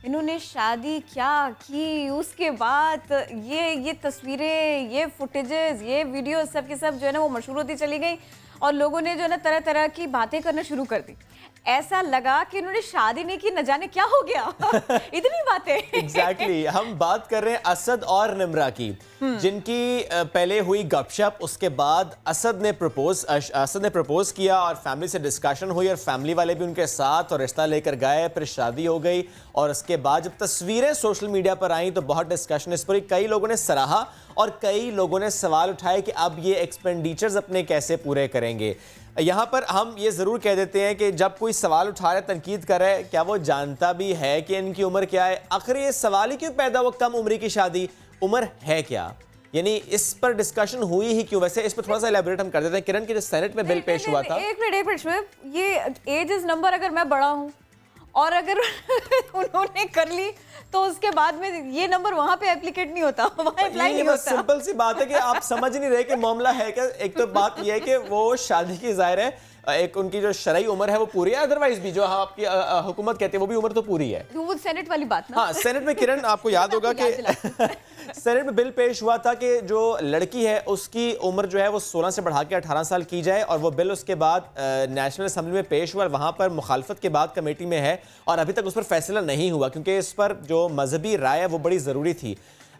इन्होंने शादी क्या की, उसके बाद ये तस्वीरें, ये फुटेजेस, ये वीडियो सब के सब जो है ना वो मशहूर होती चली गई और लोगों ने जो है ना तरह तरह की बातें करना शुरू कर दी। ऐसा लगा कि उन्होंने शादी नहीं की, न जाने क्या हो गया। इतनी बातें। Exactly. हम बात कर रहे हैं असद और निम्रा की, जिनकी पहले हुई गपशप, उसके बाद असद ने प्रपोज किया और फैमिली से डिस्कशन हुई और फैमिली वाले भी उनके साथ और रिश्ता लेकर गए, फिर शादी हो गई। और उसके बाद जब तस्वीरें सोशल मीडिया पर आई तो बहुत डिस्कशन इस पर, कई लोगों ने सराहा और कई लोगों ने सवाल उठाए कि अब ये एक्सपेंडिचर्स अपने कैसे पूरे करेंगे। यहाँ पर हम ये ज़रूर कह देते हैं कि जब कोई सवाल उठा रहा है, तनकीद कर रहा है, क्या वो जानता भी है कि इनकी उम्र क्या है? आखिर ये सवाल ही क्यों पैदा हुआ, कम उम्र की शादी, उम्र है क्या? यानी इस पर डिस्कशन हुई ही क्यों? वैसे इस पर थोड़ा सा इलेबोरेट हम कर देते हैं। किरण की जो सेनेट में बिल पेश हुआ था, एक मिनट, ये एजेस नंबर, अगर मैं बड़ा हूँ और अगर उन्होंने कर ली तो उसके बाद में ये नंबर वहां पे एप्लीकेट नहीं होता, वहां अप्लाई नहीं होता। सिंपल सी बात है कि आप समझ नहीं रहे कि मामला है क्या। एक तो बात यह है कि वो शादी की जाहिर है एक उनकी जो शरई उम्र है वो पूरी है, अदरवाइज भी जो आपकी हुकूमत कहती है वो भी उम्र तो पूरी है। वो सेनेट वाली बात ना। हाँ, सेनेट में किरण आपको याद होगा कि सेनेट में बिल पेश हुआ था कि जो लड़की है उसकी उम्र जो है वो 16 से बढ़ा के 18 साल की जाए, और वो बिल उसके बाद नेशनल असेंबली में पेश हुआ, वहाँ पर मुखालफत के बाद कमेटी में है और अभी तक उस पर फैसला नहीं हुआ, क्योंकि इस पर जो मजहबी राय है वो बड़ी ज़रूरी थी।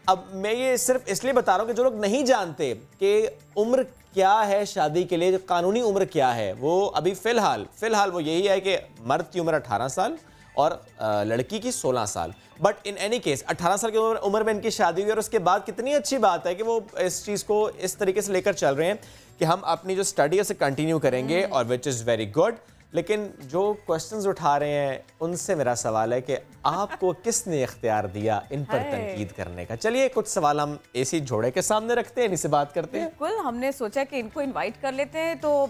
अब मैं ये सिर्फ इसलिए बता रहा हूँ कि जो लोग नहीं जानते कि उम्र क्या है शादी के लिए, जो कानूनी उम्र क्या है, वो अभी फ़िलहाल वो यही है कि मर्द की उम्र 18 साल और लड़की की 16 साल। बट इन एनी केस 18 साल की उम्र में इनकी शादी हुई, और उसके बाद कितनी अच्छी बात है कि वो इस चीज़ को इस तरीके से लेकर चल रहे हैं कि हम अपनी जो स्टडी है उसे कंटिन्यू करेंगे, और विच इज़ वेरी गुड। लेकिन जो क्वेश्चंस उठा रहे हैं उनसे मेरा सवाल है कि आपको किसने इख्तियार दिया इन पर तनकीद करने का। चलिए कुछ सवाल हम इसी जोड़े के सामने रखते हैं, इन्हीं से बात करते हैं। बिल्कुल, हमने सोचा कि इनको इनवाइट कर लेते हैं। तो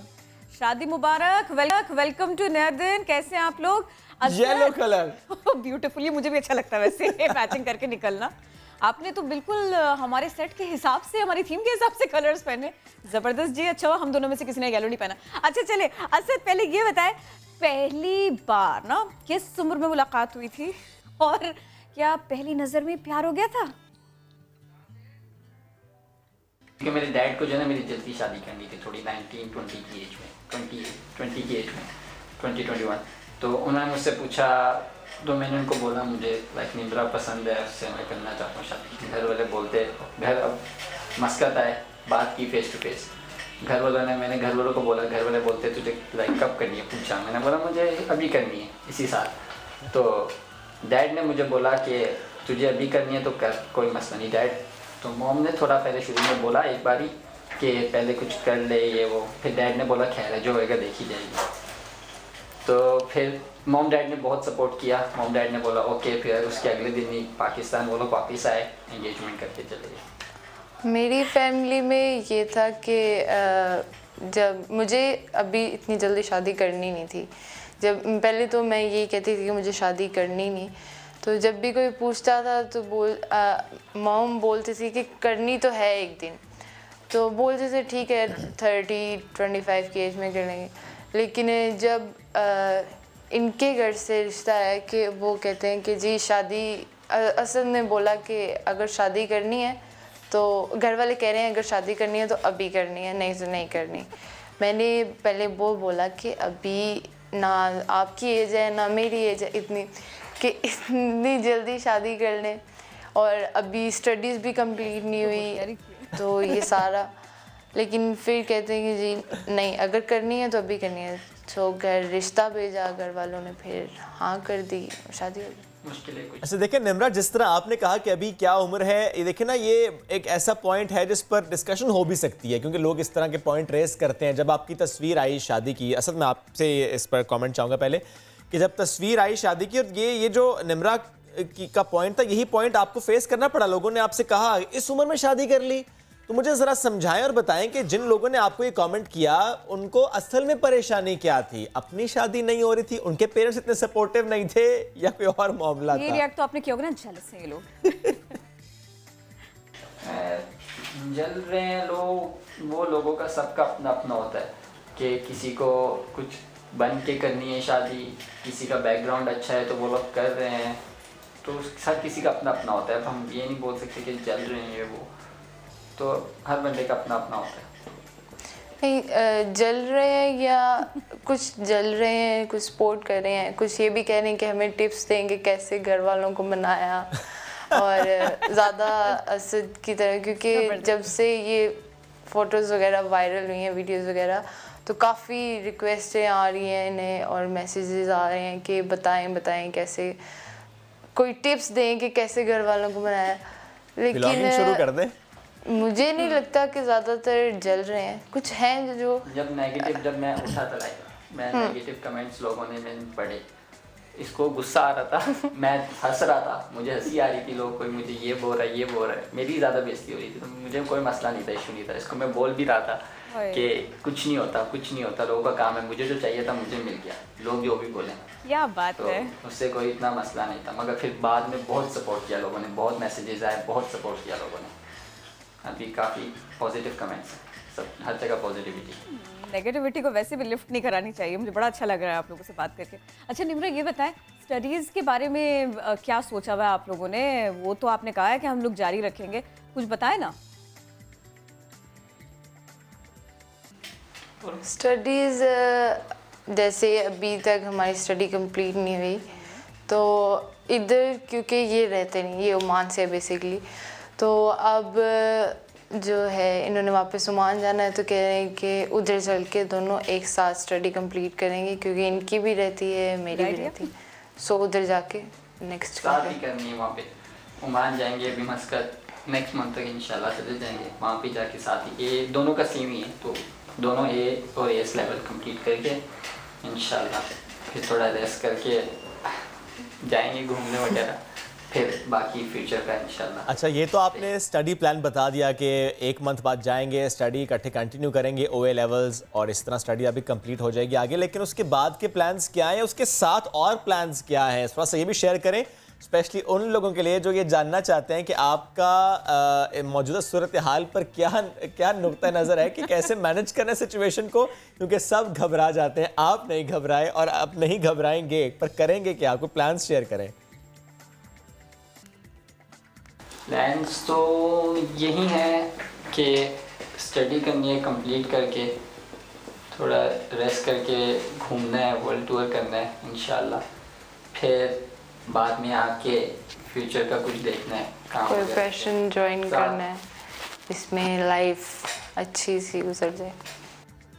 शादी मुबारक, वेलकम टू नया दिन। कैसे हैं आप लोग? येलो कलर ब्यूटीफुली, मुझे भी अच्छा लगता है वैसे मैचिंग करके निकलना। आपने तो बिल्कुल हमारे सेट के हिसाब से, हमारी थीम के हिसाब से कलर्स पहने। जबरदस्त जी। अच्छा हुआ हम दोनों में से किसी ने येलो नहीं पहना। अच्छा चले असद, पहले ये बताएं पहली बार ना किस उम्र में मुलाकात हुई थी, और क्या पहली नजर में प्यार हो गया था? क्योंकि मेरे डैड को जो है ना मेरी जल्दी शादी करनी थी, थोड़ी 19-20 की एज में, 20 की एज में, 20-21। तो उन्होंने मुझसे पूछा, तो मैंने उनको बोला मुझे लाइक निम्रा पसंद है, उससे मैं करना चाहता हूँ शादी। घर वाले बोलते, घर अब मस्कत आए, बात की फेस टू फेस। घर वालों को बोला, घर वाले बोलते तुझे लाइक कब करनी है, पूछा। मैंने बोला मुझे अभी करनी है, इसी साल। तो डैड ने मुझे बोला कि तुझे अभी करनी है तो कर, कोई मसला नहीं डैड। तो मॉम ने थोड़ा पहले शुरू में बोला एक बारी कि पहले कुछ कर ले ये वो, फिर डैड ने बोला खैर है जो होएगा देखी जाएगी। तो फिर मॉम डैड ने बहुत सपोर्ट किया। मॉम डैड ने बोला ओके, फिर उसके अगले दिन ही पाकिस्तान वो लोग वापस आए, एंगेजमेंट करके चले गए। मेरी फैमिली में ये था कि जब मुझे अभी इतनी जल्दी शादी करनी नहीं थी। जब पहले तो मैं यही कहती थी कि मुझे शादी करनी नहीं, तो जब भी कोई पूछता था तो मॉम बोलती थी कि करनी तो है एक दिन, तो बोलते थे ठीक है 30-25 की एज में कर लेंगे। लेकिन जब इनके घर से रिश्ता है कि वो कहते हैं कि जी शादी, असद ने बोला कि अगर शादी करनी है तो घर वाले कह रहे हैं अगर शादी करनी है तो अभी करनी है, नहीं तो नहीं करनी। मैंने पहले वो बोला कि अभी ना आपकी एज है ना मेरी एज है इतनी कि इतनी जल्दी शादी कर लें, और अभी स्टडीज़ भी कंप्लीट नहीं हुई, तो ये सारा। लेकिन फिर कहते हैं कि जी नहीं अगर करनी है तो अभी करनी है। तो घर रिश्ता भेजा, घर वालों ने फिर हाँ कर दी, शादी हो गई। अच्छा देखिए निम्रा, जिस तरह आपने कहा कि अभी क्या उम्र है, ये देखिए ना, ये एक ऐसा पॉइंट है जिस पर डिस्कशन हो भी सकती है, क्योंकि लोग इस तरह के पॉइंट रेस करते हैं। जब आपकी तस्वीर आई शादी की, असल मैं आपसे इस पर कमेंट चाहूँगा पहले कि जब तस्वीर आई शादी की, और ये जो निम्रा का पॉइंट था, यही पॉइंट आपको फेस करना पड़ा। लोगों ने आपसे कहा इस उम्र में शादी कर ली, तो मुझे ज़रा समझाएं और बताएं कि जिन लोगों ने आपको ये कमेंट किया उनको असल में परेशानी क्या थी? अपनी शादी नहीं हो रही थी, उनके पेरेंट्स इतने सपोर्टिव नहीं थे, या कोई और मामला था? ये रिएक्ट तो आपने किया होगा ना, जेलस हैं ये लोग। जल रहे हैं लोग, वो लोगों का सबका अपना अपना होता है कि किसी को कुछ बन के करनी है शादी, किसी का बैकग्राउंड अच्छा है तो वो लोग कर रहे हैं, तो हर किसी का अपना अपना होता है। अब हम ये नहीं बोल सकते कि जल रहे हैं ये वो, तो हर बंदे का अपना अपना होता है। नहीं जल रहे हैं या कुछ जल रहे हैं, कुछ सपोर्ट कर रहे हैं, कुछ ये भी कह रहे हैं कि हमें टिप्स देंगे कैसे घर वालों को मनाया और ज़्यादा असद की तरह, क्योंकि जब से ये फ़ोटोज़ वगैरह वायरल हुई हैं, वीडियोज़ वगैरह, तो काफ़ी रिक्वेस्टें आ रही हैं इन्हें और मैसेजेस आ रहे हैं कि बताएं कैसे, कोई टिप्स दें कि कैसे घर वालों को मनाया। लेकिन शुरू कर दें। मुझे नहीं लगता कि ज़्यादातर जल रहे हैं, कुछ हैं जो जब मैं उठा था मैं नेगेटिव कमेंट्स लोगों ने मैंने पढ़े, इसको गुस्सा आ रहा था, मैं हंस रहा था, मुझे हंसी आ रही थी, लोग कोई मुझे ये बोल रहा है, मेरी ज़्यादा बेइज्जती हो रही थी, तो मुझे कोई मसला नहीं था, इशू नहीं था, इसको मैं बोल भी रहा था। कि कुछ नहीं होता, लोगों का काम है, मुझे जो चाहिए था मुझे मिल गया, लोग जो भी बोले। क्या बात तो है। उससे कोई इतना मसला नहीं था, मगर फिर बाद में बहुत सपोर्ट किया लोगों ने, बहुत मैसेजेस आए, बहुत सपोर्ट किया लोगों ने। अभी काफ़ी पॉजिटिव कमेंट्स हैं, सब हर जगह पॉजिटिविटी। नेगेटिविटी को वैसे भी लिफ्ट नहीं करानी चाहिए। मुझे बड़ा अच्छा लग रहा है आप लोगों से बात करके। अच्छा निम्रा, ये बताएं स्टडीज़ के बारे में क्या सोचा हुआ है आप लोगों ने? वो तो आपने कहा है कि हम लोग जारी रखेंगे, कुछ बताएं ना। स्टडीज़ जैसे अभी तक हमारी स्टडी कंप्लीट नहीं हुई, तो इधर क्योंकि ये रहते नहीं, ये ओमान से है बेसिकली, तो अब जो है इन्होंने वापस ओमान जाना है, तो कह रहे हैं कि उधर चल के दोनों एक साथ स्टडी कंप्लीट करेंगे, क्योंकि इनकी भी रहती है मेरी भी रहती है, सो उधर जाके नेक्स्ट साथ ही करनी है। वहाँ पे ओमान जाएंगे, अभी मस्कत नेक्स्ट मंथ तक इंशाल्लाह चले जाएंगे, वहाँ पे जाके साथ ही ये दोनों का सेम ही है, तो दोनों ए और एस लेवल कंप्लीट करके इंशाल्लाह फिर थोड़ा रेस्ट करके जाएंगे घूमने वगैरह, फिर बाकी फ्यूचर का इंशाल्लाह। अच्छा, ये तो आपने स्टडी प्लान बता दिया कि एक मंथ बाद जाएंगे, स्टडी इकट्ठे कंटिन्यू करेंगे, ओए लेवल्स, और इस तरह स्टडी अभी कंप्लीट हो जाएगी आगे, लेकिन उसके बाद के प्लान्स क्या हैं, उसके साथ और प्लान्स क्या हैं, थोड़ा सा ये भी शेयर करें, स्पेशली उन लोगों के लिए जो ये जानना चाहते हैं कि आपका मौजूदा सूरत हाल पर क्या नुक्ता नज़र है कि कैसे मैनेज करना सिचुएशन को, क्योंकि सब घबरा जाते हैं। आप नहीं घबराए और आप नहीं घबराएंगे, पर करेंगे क्या? आपको प्लान्स शेयर करें। प्लान्स तो यही है कि स्टडी करनी है, कंप्लीट करके थोड़ा रेस्ट करके घूमना है, वर्ल्ड टूर करना है इंशाल्लाह, फिर बाद में आके फ्यूचर का कुछ देखना है, काम कोई पैशन ज्वाइन करना है, इसमें लाइफ अच्छी सी गुजर जाए।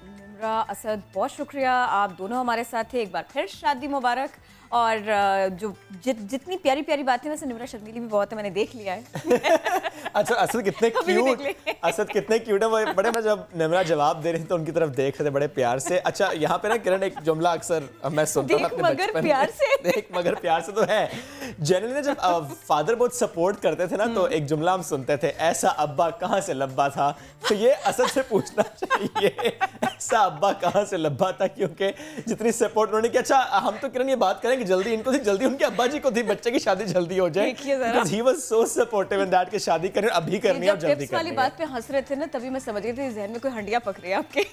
निम्रा, असद, बहुत शुक्रिया, आप दोनों हमारे साथ थे। एक बार फिर शादी मुबारक। और जो जितनी प्यारी प्यारी बातें, वैसे निम्रा शर्मीली भी बहुत है, मैंने देख लिया है। अच्छा, असद कितने क्यूट है वो, बड़े, मैं जब निम्रा जवाब दे रही थी तो उनकी तरफ देख रहे थे बड़े प्यार से। अच्छा, यहाँ पे ना किरण एक जुमला अक्सर मैं सुनता हूँ अपने बचपन में, देख मगर प्यार से, तो है जनरली जब फादर बहुत सपोर्ट करते थे ना, तो एक जुमला हम सुनते थे, ऐसा अब्बा कहाँ से लब्बा था। तो ये असद से पूछना चाहिए, ऐसा अब्बा कहाँ से लब्बा था, क्योंकि जितनी सपोर्ट उन्होंने की। अच्छा, हम तो किरण ये बात करें कि जल्दी इनको थी, जल्दी उनके अब्बा जी को थी बच्चे की शादी जल्दी हो जाए, because he was so supportive in that कि शादी करनी अभी करनी है और जल्दी करनी है। वाली बात पे हंस रहे थे ना, तभी मैं समझ गई थी जहन में कोई हंडिया पक रही है आपके।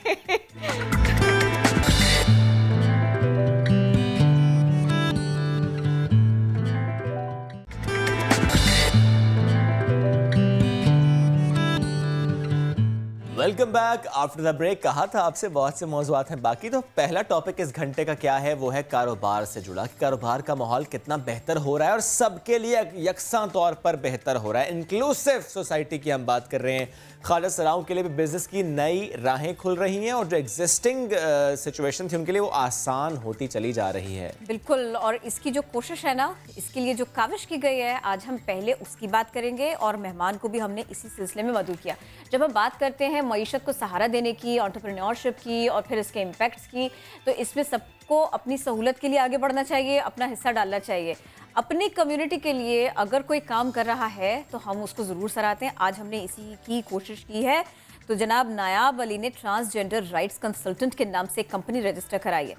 Welcome back after the break. कहा था आपसे बहुत से मौज़ूआत हैं बाकी, तो पहला टॉपिक इस घंटे का क्या है, वो है कारोबार से जुड़ा, कि कारोबार का माहौल कितना बेहतर हो रहा है और सबके लिए यकसां तौर पर बेहतर हो रहा है। इंक्लूसिव सोसाइटी की हम बात कर रहे हैं, खालिद सराओं के लिए भी बिजनेस की नई राहें खुल रही हैं और जो एग्जिस्टिंग सिचुएशन थी उनके लिए वो आसान होती चली जा रही है। बिल्कुल, और इसकी जो कोशिश है ना, इसके लिए जो काविश की गई है, आज हम पहले उसकी बात करेंगे और मेहमान को भी हमने इसी सिलसिले में मदऊ किया। जब हम बात करते हैं मईशत को सहारा देने की, एंटरप्रेन्योरशिप की और फिर इसके इम्पैक्ट्स की, तो इसमें सबको अपनी सहूलत के लिए आगे बढ़ना चाहिए, अपना हिस्सा डालना चाहिए। अपनी कम्युनिटी के लिए अगर कोई काम कर रहा है तो हम उसको ज़रूर सराहते हैं। आज हमने इसी की कोशिश की है। तो जनाब नायाब अली ने ट्रांसजेंडर राइट्स कंसल्टेंट के नाम से कंपनी रजिस्टर कराई है।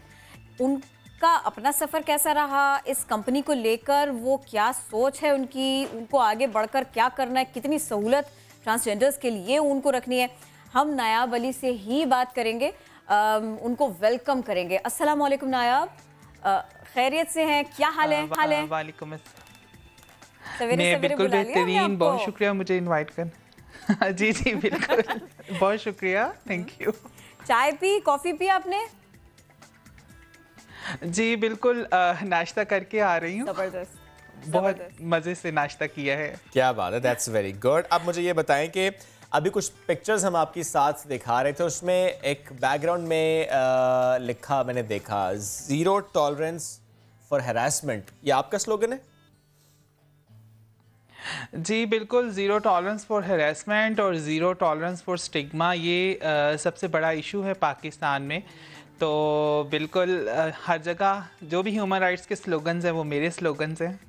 उनका अपना सफ़र कैसा रहा, इस कंपनी को लेकर वो क्या सोच है उनकी, उनको आगे बढ़कर क्या करना है, कितनी सहूलत ट्रांसजेंडर्स के लिए उनको रखनी है, हम नायाब अली से ही बात करेंगे, उनको वेलकम करेंगे। अस्सलाम वालेकुम नायाब, खैरियत से हैं, क्या हाल है? वालेकुम अस्सलाम। मैं बिल्कुल बेहतरीन, बहुत शुक्रिया मुझे इनवाइट करना। जी जी बिल्कुल, बहुत शुक्रिया, थैंक यू। चाय पी, कॉफ़ी पी आपने? जी बिल्कुल, नाश्ता करके आ रही हूँ। ज़बरदस्त, बहुत मज़े से नाश्ता किया है। क्या बात है, दैट्स वेरी गुड। अब मुझे ये बताएं कि अभी कुछ पिक्चर्स हम आपकी साथ दिखा रहे थे, उसमें एक बैकग्राउंड में लिखा, मैंने देखा, ज़ीरो टॉलरेंस फॉर हैरेसमेंट, ये आपका स्लोगन है? जी बिल्कुल, ज़ीरो टॉलरेंस फॉर हैरेसमेंट और ज़ीरो टॉलरेंस फॉर स्टिग्मा, ये सबसे बड़ा इशू है पाकिस्तान में। तो बिल्कुल हर जगह जो भी ह्यूमन राइट्स के स्लोगन्स हैं वो मेरे स्लोगन्स हैं।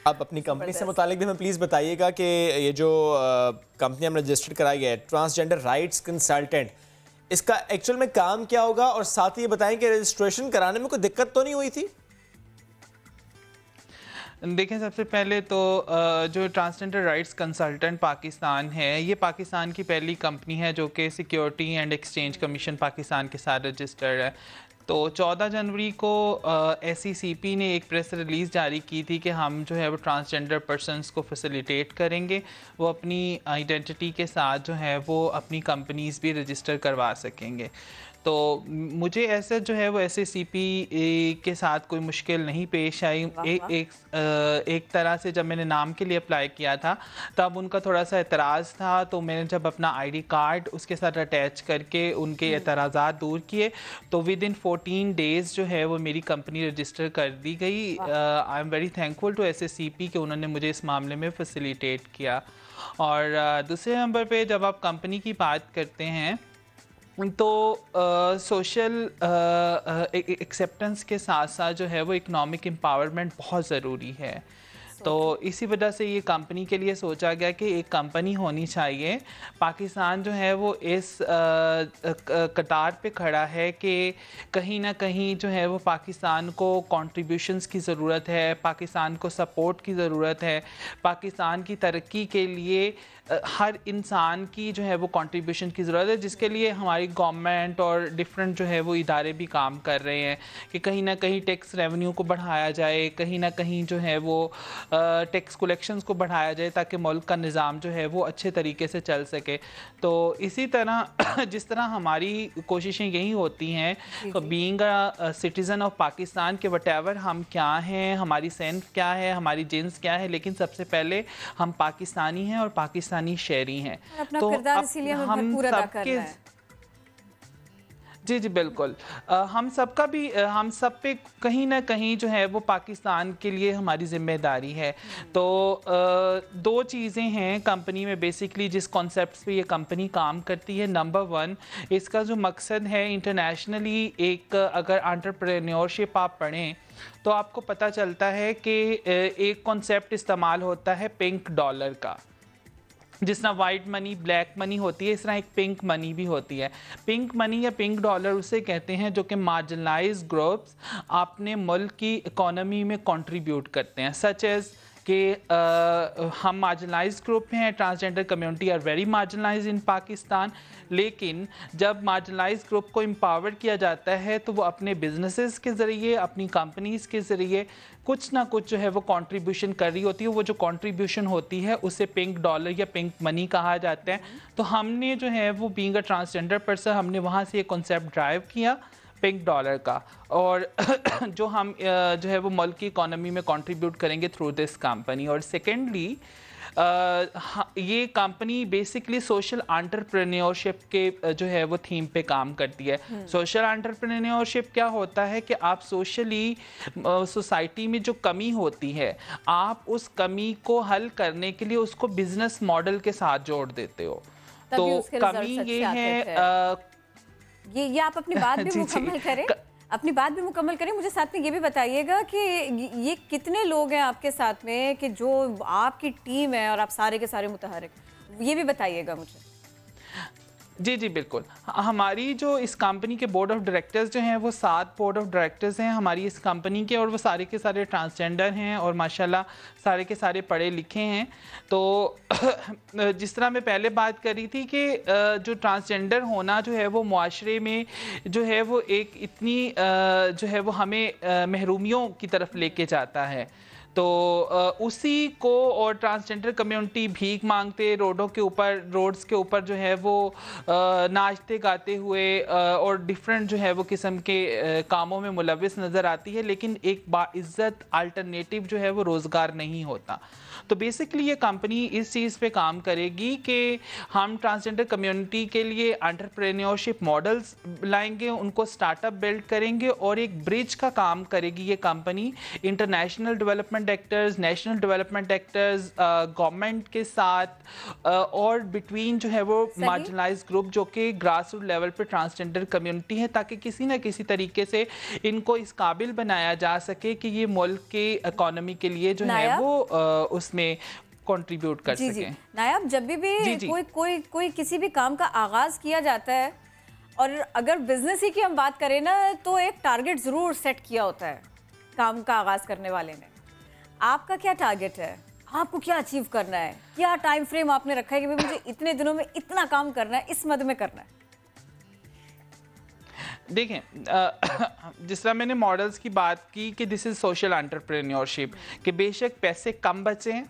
आप अपनी कंपनी से मुतालिक भी हमें प्लीज़ बताइएगा कि ये जो कंपनी हमने रजिस्टर्ड कराई है, ट्रांसजेंडर राइट्स कंसल्टेंट, इसका एक्चुअल में काम क्या होगा, और साथ ही ये बताएं कि रजिस्ट्रेशन कराने में कोई दिक्कत तो नहीं हुई थी? देखें, सबसे पहले तो जो ट्रांसजेंडर राइट्स कंसल्टेंट पाकिस्तान है, ये पाकिस्तान की पहली कंपनी है जो कि security and exchange commission Pakistan के साथ रजिस्टर्ड है। तो 14 जनवरी को SECP ने एक प्रेस रिलीज़ जारी की थी कि हम जो है वो ट्रांसजेंडर पर्सनस को फैसिलिटेट करेंगे, वो अपनी आइडेंटिटी के साथ जो है वो अपनी कंपनीज़ भी रजिस्टर करवा सकेंगे। तो मुझे ऐसा जो है वो SECP के साथ कोई मुश्किल नहीं पेश आई। एक तरह से जब मैंने नाम के लिए अप्लाई किया था तब उनका थोड़ा सा एतराज़ था, तो मैंने जब अपना ID कार्ड उसके साथ अटैच करके उनके एतराज़ात दूर किए तो विद इन 14 डेज़ जो है वो मेरी कंपनी रजिस्टर कर दी गई। I am very thankful to SECP कि उन्होंने मुझे इस मामले में फैसिलिटेट किया। और दूसरे नंबर पे जब आप कंपनी की बात करते हैं तो सोशल एक्सेप्टेंस के साथ साथ जो है वो इकोनॉमिक एम्पावरमेंट बहुत ज़रूरी है। तो इसी वजह से ये कंपनी के लिए सोचा गया कि एक कंपनी होनी चाहिए। पाकिस्तान जो है वो इस कतार पे खड़ा है कि कहीं ना कहीं जो है वो पाकिस्तान को कंट्रीब्यूशंस की ज़रूरत है, पाकिस्तान को सपोर्ट की ज़रूरत है, पाकिस्तान की तरक्की के लिए हर इंसान की जो है वो कंट्रीब्यूशन की ज़रूरत है, जिसके लिए हमारी गवर्नमेंट और डिफरेंट जो है वो इदारे भी काम कर रहे हैं कि कहीं ना कहीं टैक्स रेवेन्यू को बढ़ाया जाए, कहीं ना कहीं जो है वो टैक्स कलेक्शंस को बढ़ाया जाए ताकि मुल्क का निज़ाम जो है वो अच्छे तरीके से चल सके। तो इसी तरह जिस तरह हमारी कोशिशें यही होती हैं तो being a citizen of Pakistan के वटेवर हम क्या हैं, हमारी सेंस क्या है, हमारी जिन्स क्या है, लेकिन सबसे पहले हम पाकिस्तानी हैं और पाकिस्तानी शहरी हैं। तो हम सबके जी बिल्कुल हम सबका भी हम सब पे कहीं ना कहीं जो है वो पाकिस्तान के लिए हमारी जिम्मेदारी है। तो दो चीज़ें हैं कंपनी में बेसिकली जिस कॉन्सेप्ट पे ये कंपनी काम करती है। नंबर 1, इसका जो मकसद है इंटरनेशनली एक अगर एंटरप्रेन्योरशिप आप पढ़ें तो आपको पता चलता है कि एक कॉन्सेप्ट इस्तेमाल होता है पिंक डॉलर का। जिस तरह वाइट मनी ब्लैक मनी होती है, इस तरह एक पिंक मनी भी होती है। पिंक मनी या पिंक डॉलर उसे कहते हैं जो कि मार्जिनलाइज्ड ग्रुप्स अपने मुल्क की इकोनॉमी में कंट्रीब्यूट करते हैं, सच एज कि हम मार्जिनलाइज्ड ग्रुप हैं, transgender community are very marginalised in Pakistan, लेकिन जब मार्जिनलाइज्ड ग्रुप को एम्पावर किया जाता है तो वो अपने बिजनेसेस के ज़रिए, अपनी कंपनीज़ के ज़रिए कुछ ना कुछ जो है वो कंट्रीब्यूशन कर रही होती है। वो जो कंट्रीब्यूशन होती है उसे पिंक डॉलर या पिंक मनी कहा जाता है। तो हमने जो है वो बीइंग अ ट्रांसजेंडर पर्सन हमने वहाँ से ये कॉन्सेप्ट ड्राइव किया पिंक डॉलर का, और जो हम जो है वो मुल्क की इकोनॉमी में कंट्रीब्यूट करेंगे थ्रू दिस कंपनी। और सेकेंडली ये कंपनी बेसिकली सोशल एंटरप्रेन्योरशिप के जो है वो थीम पे काम करती है। सोशल एंटरप्रेन्योरशिप क्या होता है कि आप सोशली सोसाइटी में जो कमी होती है आप उस कमी को हल करने के लिए उसको बिजनेस मॉडल के साथ जोड़ देते हो। तो कमी ये है ये आप अपनी बात भी मुकम्मल करें, अपनी बात भी मुकम्मल करें। मुझे साथ में ये भी बताइएगा कि ये कितने लोग हैं आपके साथ में कि जो आपकी टीम है और आप सारे के सारे मुतहर्रिक, ये भी बताइएगा मुझे। जी बिल्कुल। हमारी जो इस कंपनी के बोर्ड ऑफ डायरेक्टर्स जो हैं वो 7 बोर्ड ऑफ डायरेक्टर्स हैं हमारी इस कंपनी के, और वो सारे के सारे ट्रांसजेंडर हैं और माशाल्लाह सारे के सारे पढ़े लिखे हैं। तो जिस तरह मैं पहले बात करी थी कि जो ट्रांसजेंडर होना जो है वो मुआशरे में जो है वो एक इतनी जो है वो हमें महरूमियों की तरफ लेके जाता है। तो उसी को और ट्रांसजेंडर कम्युनिटी भीख मांगते रोड्स के ऊपर जो है वो नाचते गाते हुए और डिफरेंट जो है वो किस्म के कामों में मुलविस नज़र आती है, लेकिन एक बाइज़्ज़त अल्टरनेटिव जो है वो रोज़गार नहीं होता। तो बेसिकली ये कंपनी इस चीज़ पे काम करेगी कि हम ट्रांसजेंडर कम्युनिटी के लिए एंटरप्रेन्योरशिप मॉडल्स लाएंगे, उनको स्टार्टअप बिल्ड करेंगे और एक ब्रिज का काम करेगी ये company international development actors, national development actors, government के साथ और बिटवीन जो है वो मार्जिनलाइज्ड ग्रुप जो कि ग्रास रूट लेवल पे ट्रांसजेंडर कम्युनिटी है, ताकि किसी न किसी तरीके से इनको इस काबिल बनाया जा सके कि ये मुल्क के इकोनॉमी के लिए जो है वो उसमें कंट्रीब्यूट कर सकें। नायाब, जब भी कोई किसी भी काम का आगाज किया जाता है और अगर बिजनेस ही की हम बात करें ना, तो एक टारगेट ज़रूर सेट किया होता है काम का आगाज़ करने वाले ने। आपका क्या टारगेट है? आपको क्या अचीव करना है? क्या टाइम फ्रेम आपने रखा है कि मुझे इतने दिनों में इतना काम करना है, इस मद में करना है? देखें, जिस तरह मैंने मॉडल्स की बात की कि दिस इज़ सोशल एंटरप्रेन्योरशिप, कि बेशक पैसे कम बचे हैं,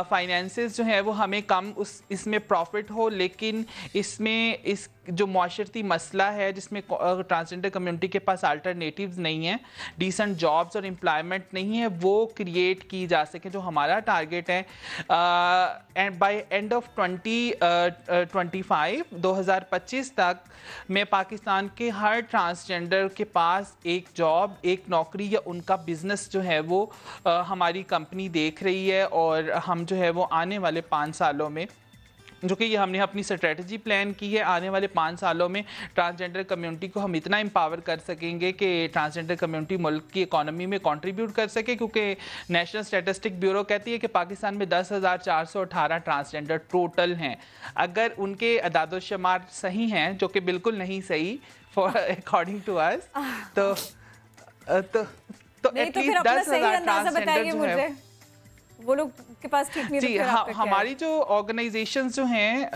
फाइनेंसेस जो है वो हमें कम इसमें प्रॉफिट हो, लेकिन इसमें इस जो माशरती मसला है जिसमें ट्रांसजेंडर कम्युनिटी के पास अल्टरनेटिव्स नहीं है, डिसेंट जॉब्स और एम्प्लॉयमेंट नहीं है, वो क्रिएट की जा सके, जो हमारा टारगेट है। एंड बाय एंड ऑफ 2025 तक में पाकिस्तान के हर ट्रांसजेंडर के पास एक जॉब, एक नौकरी या उनका बिजनेस जो है वो हमारी कंपनी देख रही है। और हम जो है वो आने वाले 5 सालों में, जो कि ये हमने अपनी स्ट्रेटजी प्लान की है, आने वाले 5 सालों में ट्रांसजेंडर कम्युनिटी को हम इतना एम्पावर कर सकेंगे कि ट्रांसजेंडर कम्युनिटी मुल्क की इकोनॉमी में कंट्रीब्यूट कर सके, क्योंकि नेशनल स्टैटिस्टिक ब्यूरो कहती है कि पाकिस्तान में 10,418 ट्रांसजेंडर टोटल हैं। अगर उनके अदाद-ओ-शुमार सही हैं, जो कि बिल्कुल नहीं सही फॉर अकॉर्डिंग टू अस, तो एटलीस्ट 10,000 ट्रांसजेंडर जो है वो लोग के पास ठीक नहीं। जी हाँ, हमारी जो ऑर्गेनाइजेशंस जो हैं,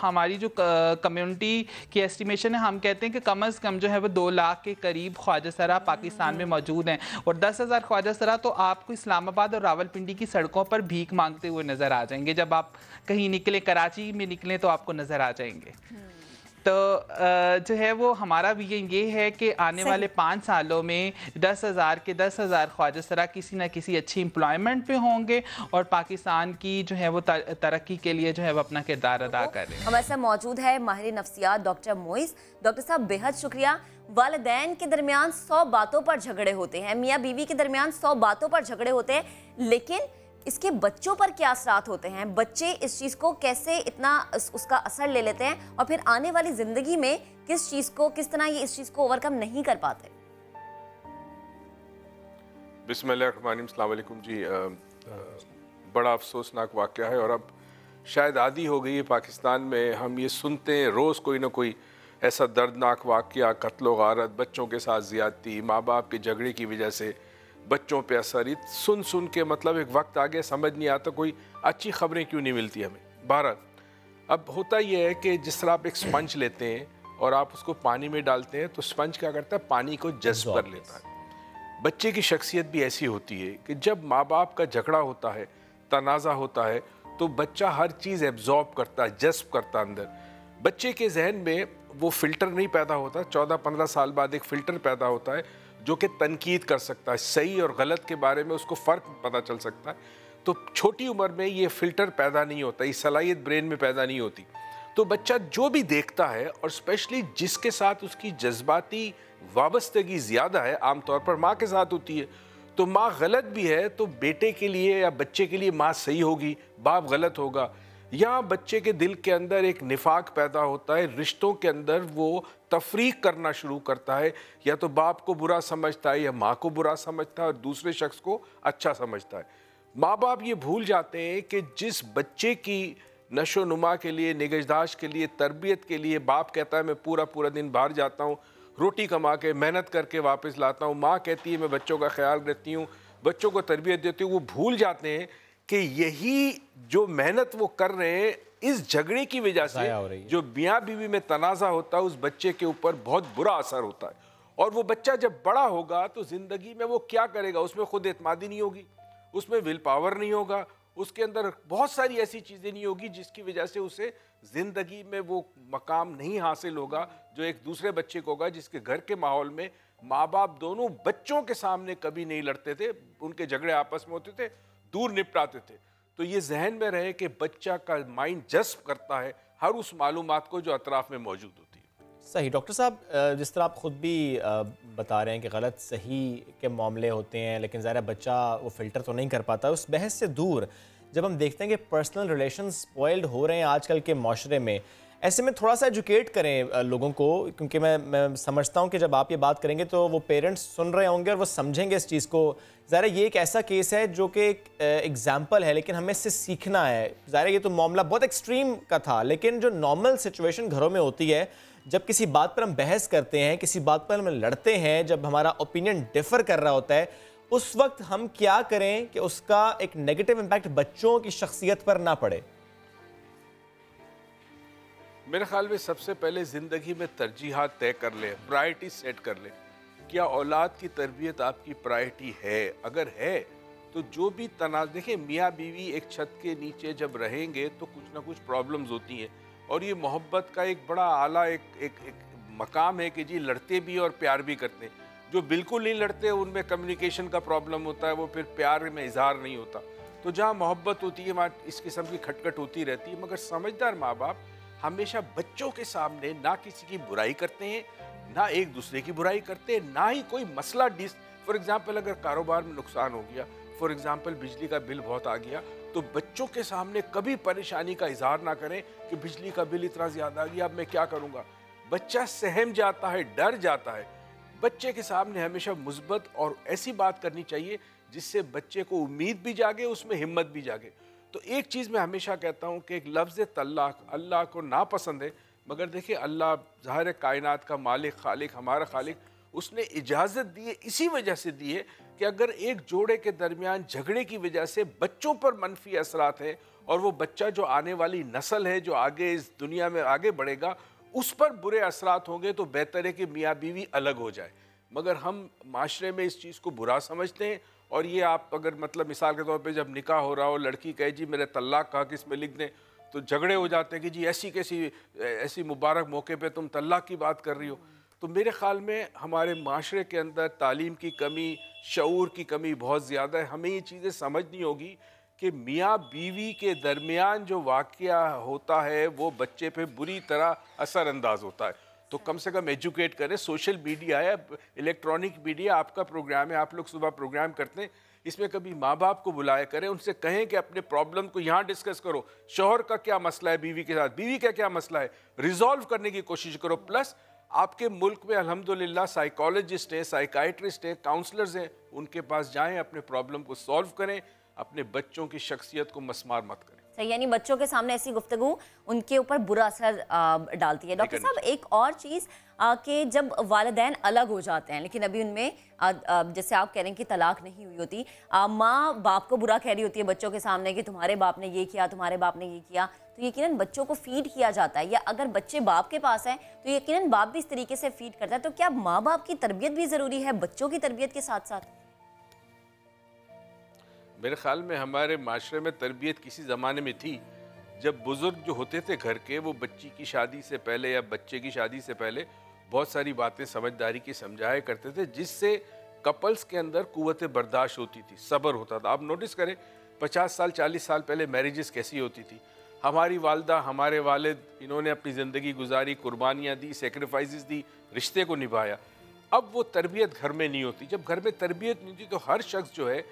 हमारी जो कम्युनिटी की एस्टिमेशन है, हम कहते हैं कि कम से कम जो है वो 2 लाख के करीब ख्वाजा सरा पाकिस्तान में मौजूद हैं। और 10,000 ख्वाजा सरा तो आपको इस्लामाबाद और रावलपिंडी की सड़कों पर भीख मांगते हुए नज़र आ जाएंगे। जब आप कहीं निकले, कराची में निकले, तो आपको नज़र आ जाएंगे। तो जो है वो हमारा विजन ये है कि आने वाले 5 सालों में 10,000 के 10,000 ख्वाजा सरा किसी ना किसी अच्छी एम्प्लॉयमेंट पे होंगे और पाकिस्तान की जो है वो तरक्की के लिए जो है वो अपना किरदार अदा कर रहे हैं। हमारे साथ मौजूद है माहिर नफ्सियात डॉक्टर मोइस। डॉक्टर साहब, बेहद शुक्रिया। वालिदैन के दरमियान 100 बातों पर झगड़े होते हैं, मियाँ बीवी के दरमियान 100 बातों पर झगड़े होते हैं, लेकिन इसके बच्चों पर क्या असरात होते हैं? बच्चे इस चीज़ को कैसे इतना उसका असर ले लेते हैं और फिर आने वाली ज़िंदगी में किस तरह ये इस चीज़ को ओवरकम नहीं कर पाते? बिस्मिल्लाहिर्रहमानिर्रहीम, अस्सलाम वालेकुम जी। बड़ा अफसोसनाक वाक़या है और अब शायद आदी हो गई है पाकिस्तान में। हम ये सुनते हैं रोज़ कोई ना कोई ऐसा दर्दनाक वाक़या, कत्ल गारत, बच्चों के साथ ज़्यादती, माँ बाप के झगड़े की वजह से बच्चों पे असर। सुन के मतलब एक वक्त आ गया, समझ नहीं आता कोई अच्छी खबरें क्यों नहीं मिलती हमें। बहरहाल अब होता यह है कि जिस तरह आप एक स्पंज लेते हैं और आप उसको पानी में डालते हैं, तो स्पंज क्या करता है, पानी को जज्ब कर लेता है। बच्चे की शख्सियत भी ऐसी होती है कि जब माँ बाप का झगड़ा होता है, तनाज़ा होता है, तो बच्चा हर चीज़ एब्जॉर्ब करता है, जज्ब करता है अंदर। बच्चे के जहन में वो फ़िल्टर नहीं पैदा होता, 14-15 साल बाद एक फ़िल्टर पैदा होता है जो कि तनकीद कर सकता है, सही और गलत के बारे में उसको फ़र्क पता चल सकता है। तो छोटी उम्र में ये फ़िल्टर पैदा नहीं होता, ये सलाहियत ब्रेन में पैदा नहीं होती। तो बच्चा जो भी देखता है और स्पेशली जिसके साथ उसकी जज्बाती वाबस्तगी ज़्यादा है, आमतौर पर माँ के साथ होती है। तो माँ गलत भी है तो बेटे के लिए या बच्चे के लिए माँ सही होगी, बाप गलत होगा। यहाँ बच्चे के दिल के अंदर एक निफाक पैदा होता है, रिश्तों के अंदर वो तफरीक करना शुरू करता है, या तो बाप को बुरा समझता है या माँ को बुरा समझता है और दूसरे शख्स को अच्छा समझता है। माँ बाप ये भूल जाते हैं कि जिस बच्चे की नशो नुमा के लिए, निगहदाश्त के लिए, तरबियत के लिए बाप कहता है मैं पूरा दिन बाहर जाता हूँ, रोटी कमा के मेहनत करके वापस लाता हूँ, माँ कहती है मैं बच्चों का ख्याल रखती हूँ, बच्चों को तरबियत देती हूँ, वो भूल जाते हैं कि यही जो मेहनत वो कर रहे हैं, इस झगड़े की वजह से जो मियाँ बीवी में तनाज़ा होता है, उस बच्चे के ऊपर बहुत बुरा असर होता है। और वो बच्चा जब बड़ा होगा तो ज़िंदगी में वो क्या करेगा, उसमें खुद एतमादी नहीं होगी, उसमें विल पावर नहीं होगा, उसके अंदर बहुत सारी ऐसी चीज़ें नहीं होगी जिसकी वजह से उसे ज़िंदगी में वो मकाम नहीं हासिल होगा जो एक दूसरे बच्चे को होगा, जिसके घर के माहौल में माँ बाप दोनों बच्चों के सामने कभी नहीं लड़ते थे, उनके झगड़े आपस में होते थे, दूर निपटाते थे। तो ये जहन में रहे कि बच्चा का माइंड जज्ब करता है हर उस मालूमात को जो अतराफ में मौजूद होती है। सही डॉक्टर साहब, जिस तरह आप ख़ुद भी बता रहे हैं कि गलत सही के मामले होते हैं, लेकिन ज़रा बच्चा वो फ़िल्टर तो नहीं कर पाता। उस बहस से दूर जब हम देखते हैं कि पर्सनल रिलेशन स्पॉइल्ड हो रहे हैं आजकल के माशरे में, ऐसे में थोड़ा सा एजुकेट करें लोगों को, क्योंकि मैं समझता हूँ कि जब आप ये बात करेंगे तो वो पेरेंट्स सुन रहे होंगे और वो समझेंगे इस चीज़ को। ज़ाहिर ये एक ऐसा केस है जो कि एक एग्जाम्पल है, लेकिन हमें इससे सीखना है। ज़ाहिर ये तो मामला बहुत एक्सट्रीम का था, लेकिन जो नॉर्मल सिचुएशन घरों में होती है जब किसी बात पर हम बहस करते हैं, किसी बात पर हम लड़ते हैं, जब हमारा ओपिनियन डिफर कर रहा होता है, उस वक्त हम क्या करें कि उसका एक नेगेटिव इम्पैक्ट बच्चों की शख्सियत पर ना पड़े? मेरे ख्याल में सबसे पहले ज़िंदगी में तरजीहात तय कर ले, प्रायोरिटी सेट कर ले। क्या औलाद की तरबियत आपकी प्रायोरिटी है? अगर है तो जो भी तनाज़, देखिए मियाँ बीवी एक छत के नीचे जब रहेंगे तो कुछ ना कुछ प्रॉब्लम्स होती हैं, और ये मोहब्बत का एक बड़ा आला एक मकाम है कि जी लड़ते भी और प्यार भी करते हैं। जो बिल्कुल नहीं लड़ते उनमें कम्युनिकेशन का प्रॉब्लम होता है, वो फिर प्यार में इजहार नहीं होता। तो जहाँ मोहब्बत होती है वहाँ इस किस्म की खटखट होती रहती है। मगर समझदार माँ बाप हमेशा बच्चों के सामने ना किसी की बुराई करते हैं, ना एक दूसरे की बुराई करते हैं, ना ही कोई मसला फॉर एग्जाम्पल अगर कारोबार में नुकसान हो गया, फॉर एग्जाम्पल बिजली का बिल बहुत आ गया, तो बच्चों के सामने कभी परेशानी का इजहार ना करें कि बिजली का बिल इतना ज़्यादा आ गया, अब मैं क्या करूँगा। बच्चा सहम जाता है, डर जाता है। बच्चे के सामने हमेशा मुस्बत और ऐसी बात करनी चाहिए जिससे बच्चे को उम्मीद भी जागे, उसमें हिम्मत भी जागे। तो एक चीज़ मैं हमेशा कहता हूँ कि एक लफ्ज़ तल्लाक अल्लाह को नापसंद है, मगर देखिए अल्लाह ज़ाहिर कायनात का मालिक, खालिक, हमारा खालिक, उसने इजाज़त दी है, इसी वजह से दी है कि अगर एक जोड़े के दरमियान झगड़े की वजह से बच्चों पर मनफी असरात हैं, और वो बच्चा जो आने वाली नस्ल है, जो आगे इस दुनिया में आगे बढ़ेगा, उस पर बुरे असरात होंगे, तो बेहतर है कि मियाँ बीवी अलग हो जाए। मगर हम माशरे में इस चीज़ को बुरा समझते हैं, और ये आप अगर मतलब मिसाल के तौर पे जब निकाह हो रहा हो, लड़की कहे जी मेरे तल्लाक कहा कि इसमें लिख दें, तो झगड़े हो जाते हैं कि जी ऐसी मुबारक मौके पे तुम तल्लाक की बात कर रही हो। तो मेरे ख़्याल में हमारे माशरे के अंदर तालीम की कमी, शऊर की कमी बहुत ज़्यादा है। हमें ये चीज़ें समझनी होगी कि मियाँ बीवी के दरमियान जो वाक़या होता है वो बच्चे पे बुरी तरह असरअंदाज होता है। तो कम से कम एजुकेट करें। सोशल मीडिया है, इलेक्ट्रॉनिक मीडिया, आपका प्रोग्राम है, आप लोग सुबह प्रोग्राम करते हैं, इसमें कभी माँ बाप को बुलाया करें, उनसे कहें कि अपने प्रॉब्लम को यहाँ डिस्कस करो। शौहर का क्या मसला है बीवी के साथ, बीवी का क्या मसला है, रिजॉल्व करने की कोशिश करो। प्लस आपके मुल्क में अल्हम्दुलिल्लाह साइकोलॉजिस्ट हैं, साइकाइट्रिस्ट हैं, काउंसलर्स हैं, उनके पास जाएं, अपने प्रॉब्लम को सॉल्व करें, अपने बच्चों की शख्सियत को मस्मार मत करें। सही, यानी बच्चों के सामने ऐसी गुफ्तगू उनके ऊपर बुरा असर डालती है। डॉक्टर साहब, एक और चीज़ कि जब वालिदैन अलग हो जाते हैं, लेकिन अभी उनमें जैसे आप कह रहे हैं कि तलाक नहीं हुई होती, माँ बाप को बुरा कह रही होती है बच्चों के सामने कि तुम्हारे बाप ने ये किया, तुम्हारे बाप ने ये किया, तो यकीनन बच्चों को फीड किया जाता है। या अगर बच्चे बाप के पास हैं तो यकीनन बाप भी इस तरीके से फीड करता है। तो क्या माँ बाप की तरबियत भी ज़रूरी है बच्चों की तरबियत के साथ साथ? मेरे ख्याल में हमारे माशरे में तरबियत किसी ज़माने में थी जब बुज़ुर्ग जो होते थे घर के, वो बच्ची की शादी से पहले या बच्चे की शादी से पहले बहुत सारी बातें समझदारी की समझाया करते थे, जिससे कपल्स के अंदर कुव्वत बर्दाश्त होती थी, सब्र होता था। आप नोटिस करें 50 साल 40 साल पहले मैरिजेस कैसी होती थी। हमारी वालदा, हमारे वालिद, इन्होंने अपनी ज़िंदगी गुजारी, कुर्बानियाँ दी, सेक्रीफाइसेस दी, रिश्ते को निभाया। अब वो तरबियत घर में नहीं होती। जब घर में तरबियत नहीं होती तो हर शख्स जो है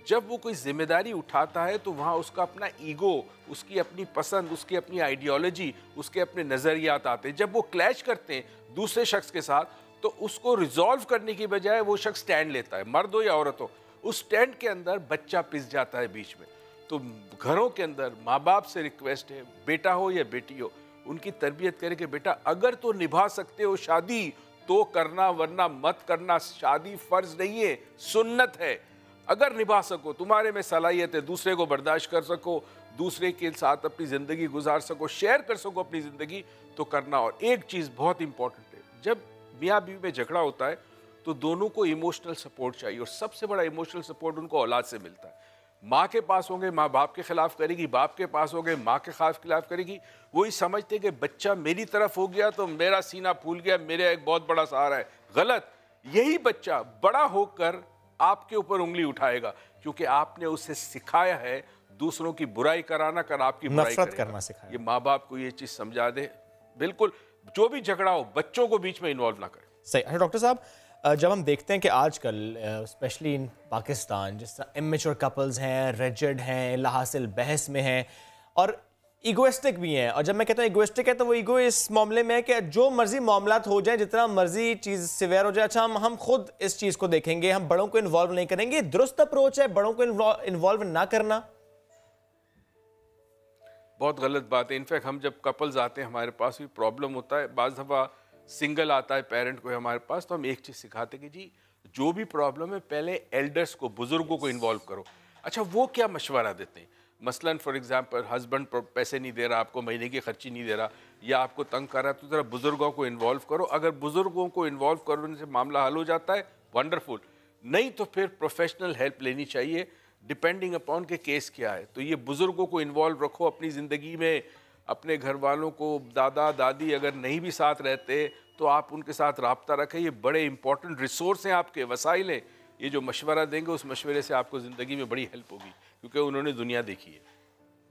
जब वो कोई जिम्मेदारी उठाता है तो वहाँ उसका अपना ईगो, उसकी अपनी पसंद, उसकी अपनी आइडियोलॉजी, उसके अपने नज़रियात आते हैं। जब वो क्लैश करते हैं दूसरे शख्स के साथ तो उसको रिजॉल्व करने की बजाय वो शख्स स्टैंड लेता है, मर्द हो या औरत हो। उस स्टैंड के अंदर बच्चा पिस जाता है बीच में। तो घरों के अंदर माँ बाप से रिक्वेस्ट है, बेटा हो या बेटी हो, उनकी तरबियत करें कि बेटा अगर तो निभा सकते हो शादी तो करना, वरना मत करना। शादी फ़र्ज नहीं है, सुन्नत है। अगर निभा सको, तुम्हारे में सलाहियत है, दूसरे को बर्दाश्त कर सको, दूसरे के साथ अपनी ज़िंदगी गुजार सको, शेयर कर सको अपनी ज़िंदगी, तो करना। और एक चीज़ बहुत इंपॉर्टेंट है, जब मियाँ बीवी में झगड़ा होता है तो दोनों को इमोशनल सपोर्ट चाहिए, और सबसे बड़ा इमोशनल सपोर्ट उनको औलाद से मिलता है। माँ के पास होंगे, माँ बाप के खिलाफ करेगी, बाप के पास होंगे, माँ के खिलाफ करेगी। वही समझते कि बच्चा मेरी तरफ हो गया तो मेरा सीना फूल गया, मेरा एक बहुत बड़ा सहारा है। गलत। यही बच्चा बड़ा होकर आपके ऊपर उंगली उठाएगा, क्योंकि आपने उसे सिखाया है दूसरों की बुराई कराना, कर आपकी बुराई करना सिखाया। ये माँ बाप को ये चीज़ समझा दे। बिल्कुल, जो भी झगड़ा हो बच्चों को बीच में इन्वॉल्व ना करें। सही। अच्छा डॉक्टर साहब, जब हम देखते हैं कि आजकल स्पेशली इन पाकिस्तान जिस तरह इमेच्योर कपल्स हैं, रिजिड हैं, लाहासिल बहस में हैं और ईगोइस्टिक भी हैं, और जब मैं कहता हूँ ईगोइस्टिक है तो वो ईगो इस मामले में है कि जो मर्जी मामलात हो जाए, जितना मर्जी चीज़ सिवियर हो जाए, अच्छा हम खुद इस चीज़ को देखेंगे, हम बड़ों को इन्वॉल्व नहीं करेंगे। दुरुस्त अप्रोच है बड़ों को इन्वॉल्व ना करना? बहुत गलत बात है। इनफैक्ट हम जब कपल्स आते हैं हमारे पास भी प्रॉब्लम होता है, बाज़ दफ़ा सिंगल आता है पेरेंट को हमारे पास, तो हम एक चीज़ सिखाते कि जी जो भी प्रॉब्लम है पहले एल्डर्स को, बुज़ुर्गों को इन्वॉल्व करो। अच्छा, वो क्या मशवरा देते हैं? मसलन फॉर एग्जांपल हस्बैंड पैसे नहीं दे रहा, आपको महीने की खर्ची नहीं दे रहा या आपको तंग कर रहा है, तो ज़रा बुज़ुर्गों को इन्वॉल्व करो। अगर बुज़ुर्गों को इन्वॉल्व करने से मामला हल हो जाता है, वंडरफुल। नहीं तो फिर प्रोफेशनल हेल्प लेनी चाहिए, डिपेंडिंग अपॉन के केस क्या है। तो ये बुज़ुर्गों को इन्वॉल्व रखो अपनी ज़िंदगी में, अपने घर वालों को, दादा दादी अगर नहीं भी साथ रहते तो आप उनके साथ रब्ता रखें। ये बड़े इंपॉर्टेंट रिसोर्स हैं, आपके वसाइल हैं। ये जो मशवरा देंगे उस मशवरे से आपको ज़िंदगी में बड़ी हेल्प होगी, क्योंकि उन्होंने दुनिया देखी है।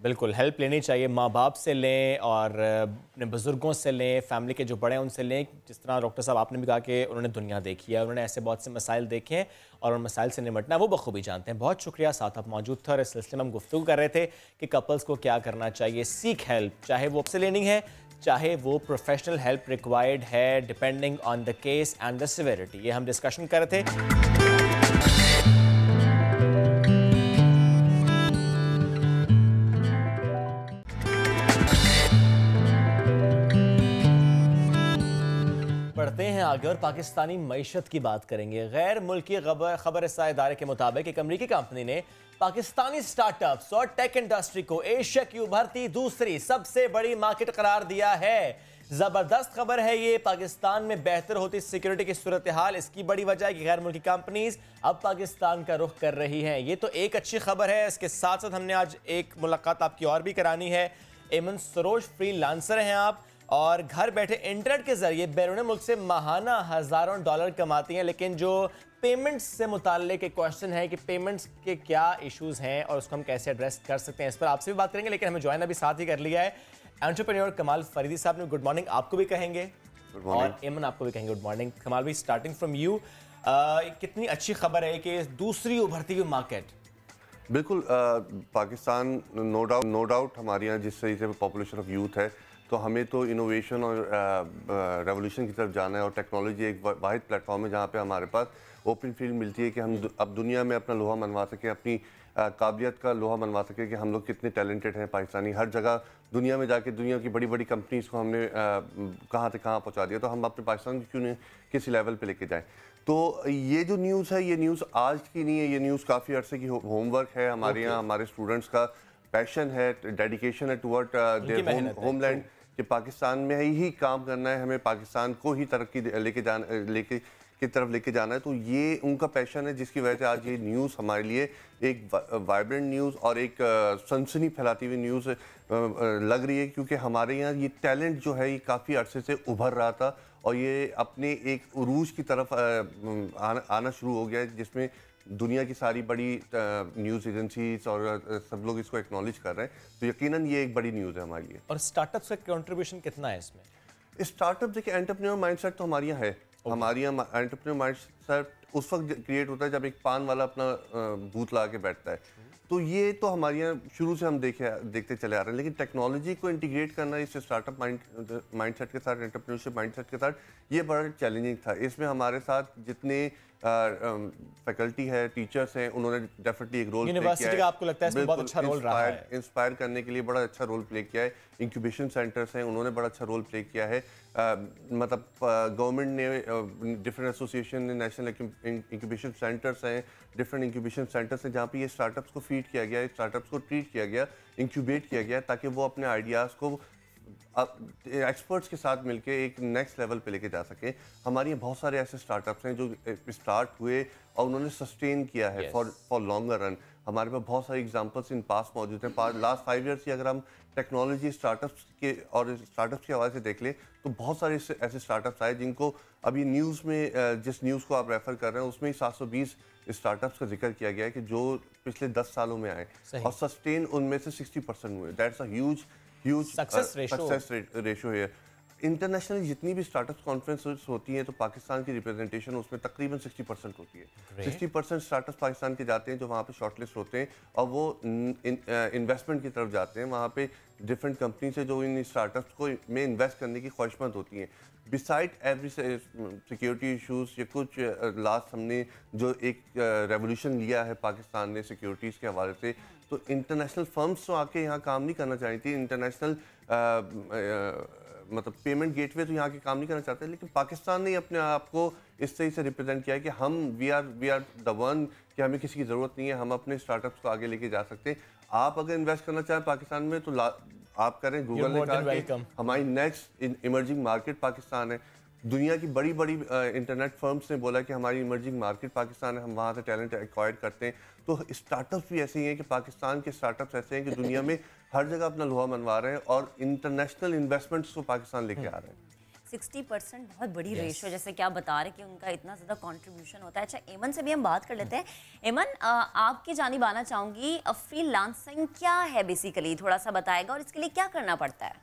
बिल्कुल, हेल्प लेनी चाहिए, माँ बाप से लें और अपने बुज़ुर्गों से लें, फैमिली के जो बड़े हैं उनसे लें। जिस तरह डॉक्टर साहब आपने भी कहा कि उन्होंने दुनिया देखी है, उन्होंने ऐसे बहुत से मसाइल देखे हैं और उन मसाइल से निपटना वो बखूबी जानते हैं। बहुत शुक्रिया, साथ आप मौजूद थे और इस सिलसिले में हम गुफ्तगू कर रहे थे कि कपल्स को क्या करना चाहिए। सीक हेल्प, चाहे वो आपसे लेनी है, चाहे वो प्रोफेशनल हेल्प रिक्वायर्ड है, depending on the case and the severity. ये हम डिस्कशन कर रहे थे। बढ़ते हैं आगे और पाकिस्तानी मईशत की बात करेंगे। गैर मुल्की खबर रसाई इदारे के मुताबिक एक अमरीकी कंपनी ने पाकिस्तानी स्टार्टअप्स और टेक इंडस्ट्री को एशिया की उभरती दूसरी सबसे बड़ी मार्केट करार दिया है। जबरदस्त खबर है ये। पाकिस्तान में बेहतर होती सिक्योरिटी की सूरत हाल, इसकी बड़ी वजह है कि गैर मुल्की कंपनीज अब पाकिस्तान का रुख कर रही हैं। ये तो एक अच्छी खबर है। इसके साथ साथ हमने आज एक मुलाकात आपकी और भी करानी है। एमन सरोज फ्रीलांसर हैं आप और घर बैठे इंटरनेट के जरिए बैरून मुल्क से माहाना हज़ारों डॉलर कमाती हैं, लेकिन जो पेमेंट्स से मुताल्लिक एक क्वेश्चन है कि पेमेंट्स के क्या इश्यूज हैं और उसको हम कैसे एड्रेस कर सकते हैं, इस पर आपसे भी बात करेंगे। लेकिन हमें ज्वाइन अभी साथ ही कर लिया है एंटरप्रेन्योर कमाल फरीदी साहब ने। गुड मॉर्निंग आपको भी कहेंगे और एमन आपको भी कहेंगे गुड मॉर्निंग। कमाल भाई, स्टार्टिंग फ्रॉम यू, कितनी अच्छी खबर है कि दूसरी उभरती हुई मार्केट। बिल्कुल, पाकिस्तान नो डाउट हमारे यहाँ जिस तरीके से पॉपुलेशन ऑफ यूथ है, तो हमें तो इनोवेशन और रेवोल्यूशन की तरफ जाना है। और टेक्नोलॉजी एक वाहिद प्लेटफॉर्म है जहाँ पे हमारे पास ओपन फील्ड मिलती है कि हम अब दुनिया में अपना लोहा मनवा सकें, अपनी काबिलियत का लोहा मनवा सकें कि हम लोग कितने टैलेंटेड हैं पाकिस्तानी। हर जगह दुनिया में जाके दुनिया की बड़ी बड़ी कंपनीज़ को हमने कहाँ से कहाँ पहुँचा दिया, तो हम अपने पाकिस्तान को क्यों नहीं किसी लेवल पर लेके जाएँ। तो ये जो न्यूज़ है, ये न्यूज़ आज की नहीं है, ये न्यूज़ काफ़ी अर्से की होमवर्क है हमारे यहाँ। हमारे स्टूडेंट्स का पैशन है, डेडिकेशन है टुवर्ड देयर होमलैंड कि पाकिस्तान में ही काम करना है, हमें पाकिस्तान को ही तरक्की की तरफ लेके जाना है। तो ये उनका पैशन है जिसकी वजह से आज ये न्यूज़ हमारे लिए एक वाइब्रेंट न्यूज़ और एक सनसनी फैलाती हुई न्यूज़ लग रही है, क्योंकि हमारे यहाँ ये टैलेंट जो है ये काफ़ी अरसे से उभर रहा था और ये अपने एक उरूज की तरफ आना शुरू हो गया है, जिसमें दुनिया की सारी बड़ी न्यूज़ एजेंसीज और सब लोग इसको एक्नॉलेज कर रहे हैं। तो यकीनन ये एक बड़ी न्यूज़ है हमारे लिए। और स्टार्टअप्स का कंट्रीब्यूशन कितना है इसमें? स्टार्टअप देखिए, एंटरप्रेन्योर माइंडसेट तो हमारे यहाँ है। हमारे यहाँ एंटरप्रेन्योर माइंडसेट उस वक्त क्रिएट होता है जब एक पान वाला अपना बूथ ला के बैठता है। तो ये तो हमारे यहाँ शुरू से हम देखते चले आ रहे हैं। लेकिन टेक्नोलॉजी को इंटीग्रेट करना इस स्टार्टअप माइंडसेट के साथ, एंटरप्रेन्योरशिप माइंडसेट के साथ, ये बड़ा चैलेंजिंग था। इसमें हमारे साथ जितने फैकल्टी है, टीचर्स हैं, उन्होंने डेफिनेटली एक रोल यूनिवर्सिटी का आपको लगता है इसमें बहुत अच्छा रोल रहा है? इंस्पायर करने के लिए बड़ा अच्छा रोल प्ले किया है। इंक्यूबेशन सेंटर्स हैं, उन्होंने बड़ा अच्छा रोल प्ले किया है। मतलब गवर्नमेंट ने डिफरेंट एसोसिएशन ने नेशनल इंक्यूबेशन सेंटर्स हैं, डिफरेंट इंक्यूबेशन सेंटर्स हैं जहाँ पे ये स्टार्टअप्स को फीड किया गया है, स्टार्टअप्स को ट्रीट किया गया, इंक्यूबेट किया गया, ताकि वो अपने आइडियाज़ को एक्सपर्ट्स के साथ मिलके एक नेक्स्ट लेवल पे लेके जा सकें। हमारे यहाँ बहुत सारे ऐसे स्टार्टअप्स हैं जो स्टार्ट हुए और उन्होंने सस्टेन किया है फॉर लॉन्गर रन। हमारे पास बहुत सारी एग्जांपल्स इन पास मौजूद हैं। लास्ट 5 ईयर्स की अगर हम टेक्नोलॉजी स्टार्टअप्स के और स्टार्टअप्स के हवाले से देख लें तो बहुत सारे ऐसे स्टार्टअप्स आए जिनको अभी न्यूज़ में, जिस न्यूज़ को आप रेफ़र कर रहे हैं उसमें 720 स्टार्टअप्स का जिक्र किया गया है कि जो पिछले 10 सालों में आए और सस्टेन उनमें से 60% हुए। That's a huge success ratio है। इंटरनेशनल जितनी भी स्टार्टअप कॉन्फ्रेंसेस होती हैं तो पाकिस्तान की रिप्रेजेंटेशन उसमें तकरीबन 60% होती है। 60% स्टार्टअप्स पाकिस्तान के जाते हैं जो वहाँ पे शॉर्टलिस्ट होते हैं और वो इन्वेस्टमेंट की तरफ जाते हैं। वहाँ पे डिफरेंट कंपनी से जो इन स्टार्टअप्स को में इन्वेस्ट करने की ख्वाहिशमंद होती हैं। बिसाइड एवरी सिक्योरिटी इश्यूज या कुछ लास्ट हमने जो एक रेवोल्यूशन लिया है पाकिस्तान ने सिक्योरिटीज़ के हवाले से, तो इंटरनेशनल फर्म्स तो आके यहाँ काम नहीं करना चाहिए थी। इंटरनेशनल मतलब पेमेंट गेटवे तो यहाँ के काम नहीं करना चाहते, लेकिन पाकिस्तान ने अपने आप को इस तरह से रिप्रेजेंट किया है कि हम वी आर द वन, कि हमें किसी की ज़रूरत नहीं है, हम अपने स्टार्टअप्स को आगे लेके जा सकते हैं। आप अगर इन्वेस्ट करना चाहें पाकिस्तान में तो आप करें। गूगल ने कहा कि हमारी नेक्स्ट इमर्जिंग मार्केट पाकिस्तान है। दुनिया की बड़ी बड़ी इंटरनेट फर्म्स ने बोला कि हमारी इमर्जिंग मार्केट पाकिस्तान है, हम वहाँ से टैलेंट एक्वायर करते हैं। तो स्टार्टअप्स भी ऐसे ही हैं कि पाकिस्तान के स्टार्टअप्स ऐसे हैं कि दुनिया में हर जगह अपना लोहा मनवा रहे हैं और इंटरनेशनल इन्वेस्टमेंट्स को पाकिस्तान लेके आ रहे हैं। 60% बहुत बड़ी रेशो, जैसे कि आप बता रहे कि उनका इतना ज़्यादा कंट्रीब्यूशन होता है। अच्छा, एमन से भी हम बात कर लेते हैं। एमन, आपकी जानिब आना चाहूँगी, फ्रीलांसिंग क्या है बेसिकली, थोड़ा सा बताएगा और इसके लिए क्या करना पड़ता है?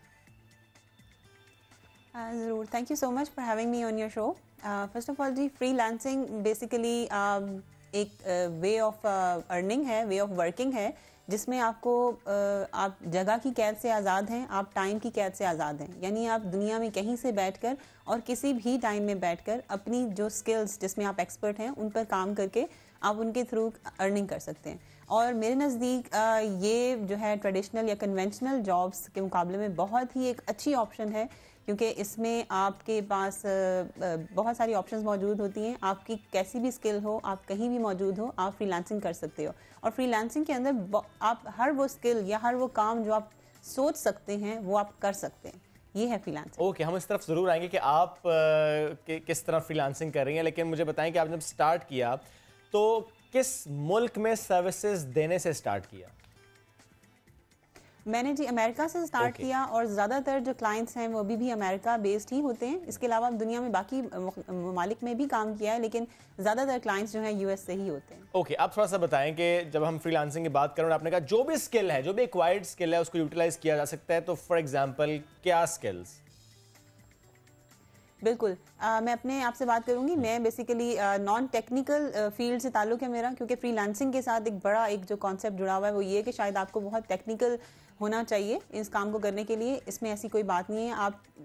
ज़रूर, thank you so much for having me on your show. First of all जी, फ्रीलांसिंग बेसिकली एक वे ऑफ अर्निंग है, वे ऑफ वर्किंग है, जिसमें आपको आप जगह की कैद से आज़ाद हैं, आप टाइम की कैद से आज़ाद हैं। यानी आप दुनिया में कहीं से बैठकर और किसी भी टाइम में बैठकर अपनी जो स्किल्स जिसमें आप एक्सपर्ट हैं उन पर काम करके आप उनके थ्रू अर्निंग कर सकते हैं। और मेरे नज़दीक ये जो है ट्रेडिशनल या कन्वेंशनल जॉब्स के मुकाबले में बहुत ही एक अच्छी ऑप्शन है, क्योंकि इसमें आपके पास बहुत सारी ऑप्शंस मौजूद होती हैं। आपकी कैसी भी स्किल हो, आप कहीं भी मौजूद हो, आप फ्रीलांसिंग कर सकते हो। और फ्रीलांसिंग के अंदर आप हर वो स्किल या हर वो काम जो आप सोच सकते हैं वो आप कर सकते हैं। ये है फ्रीलांसिंग। ओके, हम इस तरफ ज़रूर आएंगे कि आप किस तरह फ्रीलांसिंग कर रही हैं, लेकिन मुझे बताएं कि आप जब स्टार्ट किया तो किस मुल्क में सर्विसेज देने से स्टार्ट किया? मैंने जी अमेरिका से स्टार्ट किया और ज़्यादातर जो क्लाइंट्स हैं वो भी अमेरिका बेस्ड ही होते हैं। इसके अलावा दुनिया में बाकी ममालिक में भी काम किया है, लेकिन ज़्यादातर क्लाइंट्स जो हैं यूएस से ही होते हैं। ओके, आप थोड़ा सा बताएं कि जब हम फ्रीलांसिंग की बात करें, आपने कहा जो भी स्किल है, जो भी एक्वायर्ड स्किल है उसको यूटिलाइज किया जा सकता है, तो फॉर एग्जाम्पल क्या स्किल्स? बिल्कुल, मैं अपने आप से बात करूंगी। मैं बेसिकली नॉन टेक्निकल फील्ड से ताल्लुक़ है मेरा, क्योंकि फ्रीलांसिंग के साथ एक बड़ा एक जो कॉन्सेप्ट जुड़ा हुआ है वो ये कि शायद आपको बहुत टेक्निकल होना चाहिए इस काम को करने के लिए। इसमें ऐसी कोई बात नहीं है।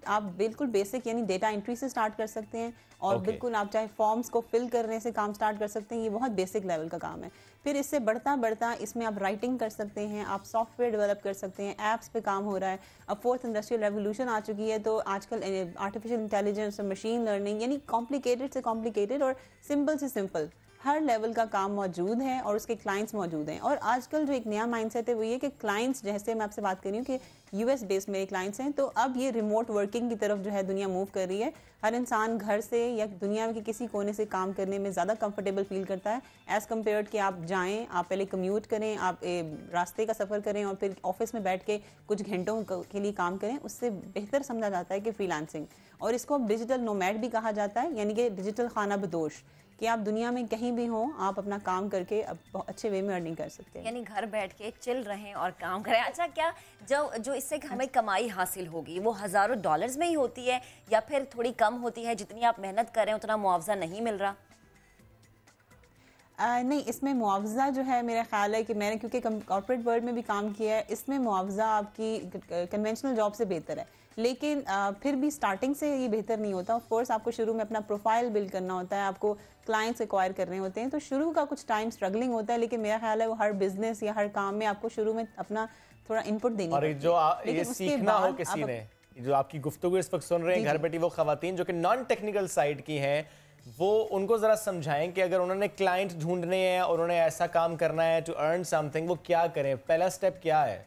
आप बिल्कुल बेसिक यानी डेटा एंट्री से स्टार्ट कर सकते हैं और बिल्कुल आप चाहे फॉर्म्स को फिल करने से काम स्टार्ट कर सकते हैं। ये बहुत बेसिक लेवल का काम है। फिर इससे बढ़ता इसमें आप राइटिंग कर सकते हैं, आप सॉफ्टवेयर डेवलप कर सकते हैं, ऐप्स पे काम हो रहा है। अब फोर्थ इंडस्ट्रियल रेवोल्यूशन आ चुकी है, तो आजकल आर्टिफिशियल इंटेलिजेंस और मशीन लर्निंग यानी कॉम्प्लिकेटेड से कॉम्प्लिकेटेड और सिंपल से सिंपल हर लेवल का काम मौजूद है और उसके क्लाइंट्स मौजूद हैं। और आजकल जो एक नया माइंडसेट है वो ये कि क्लाइंट्स, जैसे मैं आपसे बात कर रही हूँ कि यूएस बेस्ड मेरे क्लाइंट्स हैं, तो अब ये रिमोट वर्किंग की तरफ जो है दुनिया मूव कर रही है। हर इंसान घर से या दुनिया के किसी कोने से काम करने में ज़्यादा कंफर्टेबल फील करता है एज़ कम्पेयर्ड कि आप जाएँ, आप पहले कम्यूट करें, आप रास्ते का सफ़र करें और फिर ऑफिस में बैठ के कुछ घंटों के लिए काम करें। उससे बेहतर समझा जाता है कि फ्रीलांसिंग, और इसको अब डिजिटल नोमैड भी कहा जाता है, यानी कि डिजिटल खाना बदोश, कि आप दुनिया में कहीं भी हों, आप अपना काम करके अब बहुत अच्छे वे में अर्निंग कर सकते हैं, यानी घर बैठ के चिल रहें और काम करें। अच्छा, क्या जो इससे हमें कमाई हासिल होगी वो हज़ारों डॉलर्स में ही होती है या फिर थोड़ी कम होती है? जितनी आप मेहनत कर रहे हैं उतना मुआवजा नहीं मिल रहा? नहीं, इसमें मुआवजा जो है मेरा ख्याल है कि मैंने क्योंकि कॉर्पोरेट वर्ल्ड में भी काम किया है, इसमें मुआवजा आपकी कन्वेंशनल जॉब से बेहतर है, लेकिन फिर भी स्टार्टिंग से ये बेहतर नहीं होता। ऑफ कोर्स आपको शुरू में अपना प्रोफाइल बिल्ड करना होता है, आपको क्लाइंट्स एक्वायर करने होते हैं, तो शुरू का कुछ टाइम स्ट्रगलिंग होता है, लेकिन मेरा ख्याल है वो हर बिजनेस या हर काम में आपको शुरू में अपना थोड़ा इनपुट देनी और जो ये सीखना हो किसी ने, जो आपकी गुफ्तगू इस वक्त सुन रहे हैं घर बैठी वो खवातीन जो कि नॉन टेक्निकल साइड की हैं, वो उनको ज़रा समझाएं कि अगर उन्होंने क्लाइंट ढूंढने हैं और उन्हें ऐसा काम करना है टू अर्न समथिंग, वो क्या करें? पहला स्टेप क्या है?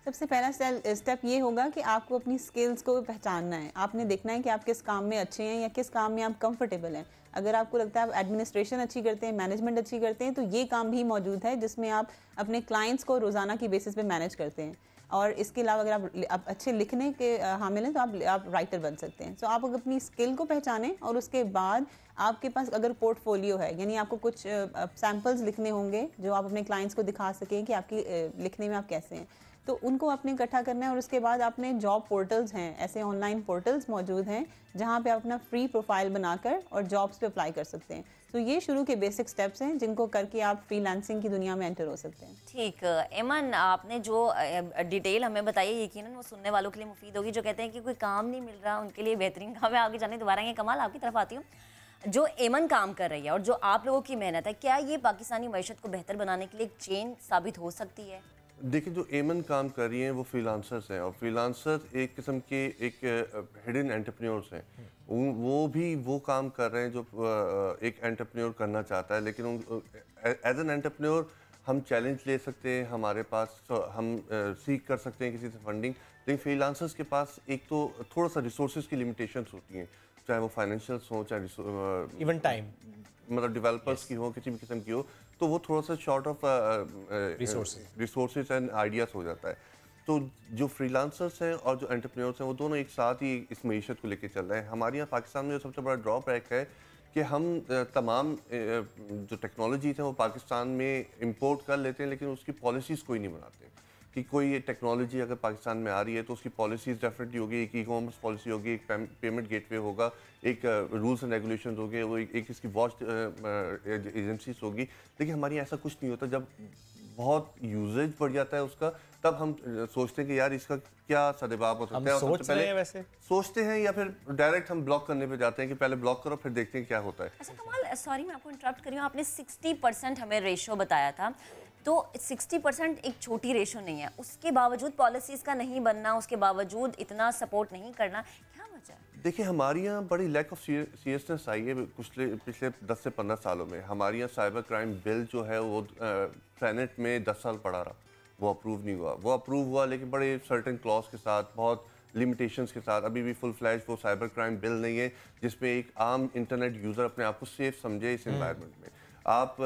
सबसे पहला स्टेप ये होगा कि आपको अपनी स्किल्स को पहचानना है। आपने देखना है कि आप किस काम में अच्छे हैं या किस काम में आप कंफर्टेबल हैं। अगर आपको लगता है आप एडमिनिस्ट्रेशन अच्छी करते हैं, मैनेजमेंट अच्छी करते हैं, तो ये काम भी मौजूद है जिसमें आप अपने क्लाइंट्स को रोज़ाना की बेसिस पे मैनेज करते हैं। और इसके अलावा अगर आप अच्छे लिखने के हामिल हैं तो आप राइटर बन सकते हैं। तो आप अपनी स्किल को पहचानें और उसके बाद आपके पास अगर पोर्टफोलियो है, यानी आपको कुछ सैम्पल्स लिखने होंगे जो आप अपने क्लाइंट्स को दिखा सकें कि आपकी लिखने में आप कैसे हैं। तो उनको आपने इकट्ठा करना है। और उसके बाद आपने जॉब पोर्टल्स हैं, ऐसे ऑनलाइन पोर्टल्स मौजूद हैं जहाँ पे आप अपना फ्री प्रोफाइल बनाकर और जॉब्स पे अप्लाई कर सकते हैं। तो ये शुरू के बेसिक स्टेप्स हैं जिनको करके आप फ्रीलांसिंग की दुनिया में एंटर हो सकते हैं। ठीक, एमन आपने जो डिटेल हमें बताई यकीनन वो सुनने वालों के लिए मुफीद होगी, जो कहते हैं कि कोई काम नहीं मिल रहा उनके लिए बेहतरीन काम है। आगे जाने दोबारा ये कमाल आपकी तरफ आती हूँ। जो एमन काम कर रही है और जो आप लोगों की मेहनत है, क्या ये पाकिस्तानी मईशत को बेहतर बनाने के लिए एक चेन साबित हो सकती है? देखिए, जो एमन काम कर रही हैं वो फ्रीलांसर्स हैं, और फ्रीलांसर्स एक किस्म के एक हिडन एंटरप्रेन्योर्स हैं। वो भी वो काम कर रहे हैं जो एक एंटरप्रेन्योर करना चाहता है, लेकिन एज एन एंटरप्रेन्योर हम चैलेंज ले सकते हैं, हमारे पास हम सीख कर सकते हैं किसी से फंडिंग, लेकिन फ्रीलांसर्स के पास एक तो थोड़ा सा रिसोर्सेज की लिमिटेशंस होती हैं, चाहे वो फाइनेंशियल्स हो, चाहे इवन टाइम, मतलब डेवलपर्स की हो, किसी भी किस्म की हो, तो वो थोड़ा सा short of resources and ideas हो जाता है। तो जो फ्रीलांसर्स हैं और जो एंटरप्रेन्योर्स हैं वो दोनों एक साथ ही इस मईशत को लेके चल रहे हैं। हमारे यहाँ पाकिस्तान में जो सबसे बड़ा ड्रॉबैक है कि हम तमाम जो टेक्नोलॉजीज़ हैं वो पाकिस्तान में इंपोर्ट कर लेते हैं, लेकिन उसकी पॉलिसीज़ कोई नहीं बनाते कि कोई ये टेक्नोलॉजी अगर पाकिस्तान में आ रही है तो उसकी पॉलिसीज़ डेफिनेटली होगी, एक ई-कॉमर्स पॉलिसी होगी, एक पेमेंट गेटवे होगा, एक रूल्स एंड रेगुलेशंस होंगे, वो एक इसकी वॉच एजेंसीज होगी। लेकिन हमारे यहाँ ऐसा कुछ नहीं होता। जब बहुत यूजेज बढ़ जाता है उसका, तब हम सोचते हैं कि यार इसका क्या सदेबाब हो सकता है, और सबसे पहले वैसे सोचते हैं या फिर डायरेक्ट हम ब्लॉक करने पे जाते हैं कि पहले ब्लॉक करो फिर देखते हैं क्या होता है। अच्छा कमाल, सॉरी मैं आपको इंटरप्ट कर रही हूँ, आपने 60% हमें रेशो बताया था, तो 60% एक छोटी रेशो नहीं है, उसके बावजूद पॉलिसीज़ का नहीं बनना, उसके बावजूद इतना सपोर्ट नहीं करना, क्या वजह है? देखिए, हमारे यहाँ बड़ी लैक ऑफ सीरियसनेस आई है पिछले 10 से 15 सालों में। हमारे यहाँ साइबर क्राइम बिल जो है वो सेनेट में 10 साल पड़ा रहा, वो अप्रूव नहीं हुआ। वो अप्रूव हुआ लेकिन बड़े सर्टेन क्लॉज के साथ, बहुत लिमिटेशंस के साथ। अभी भी फुल फ्लैश वो साइबर क्राइम बिल नहीं है जिसमें एक आम इंटरनेट यूज़र अपने आप को सेफ समझे इस एनवायरनमेंट में। आप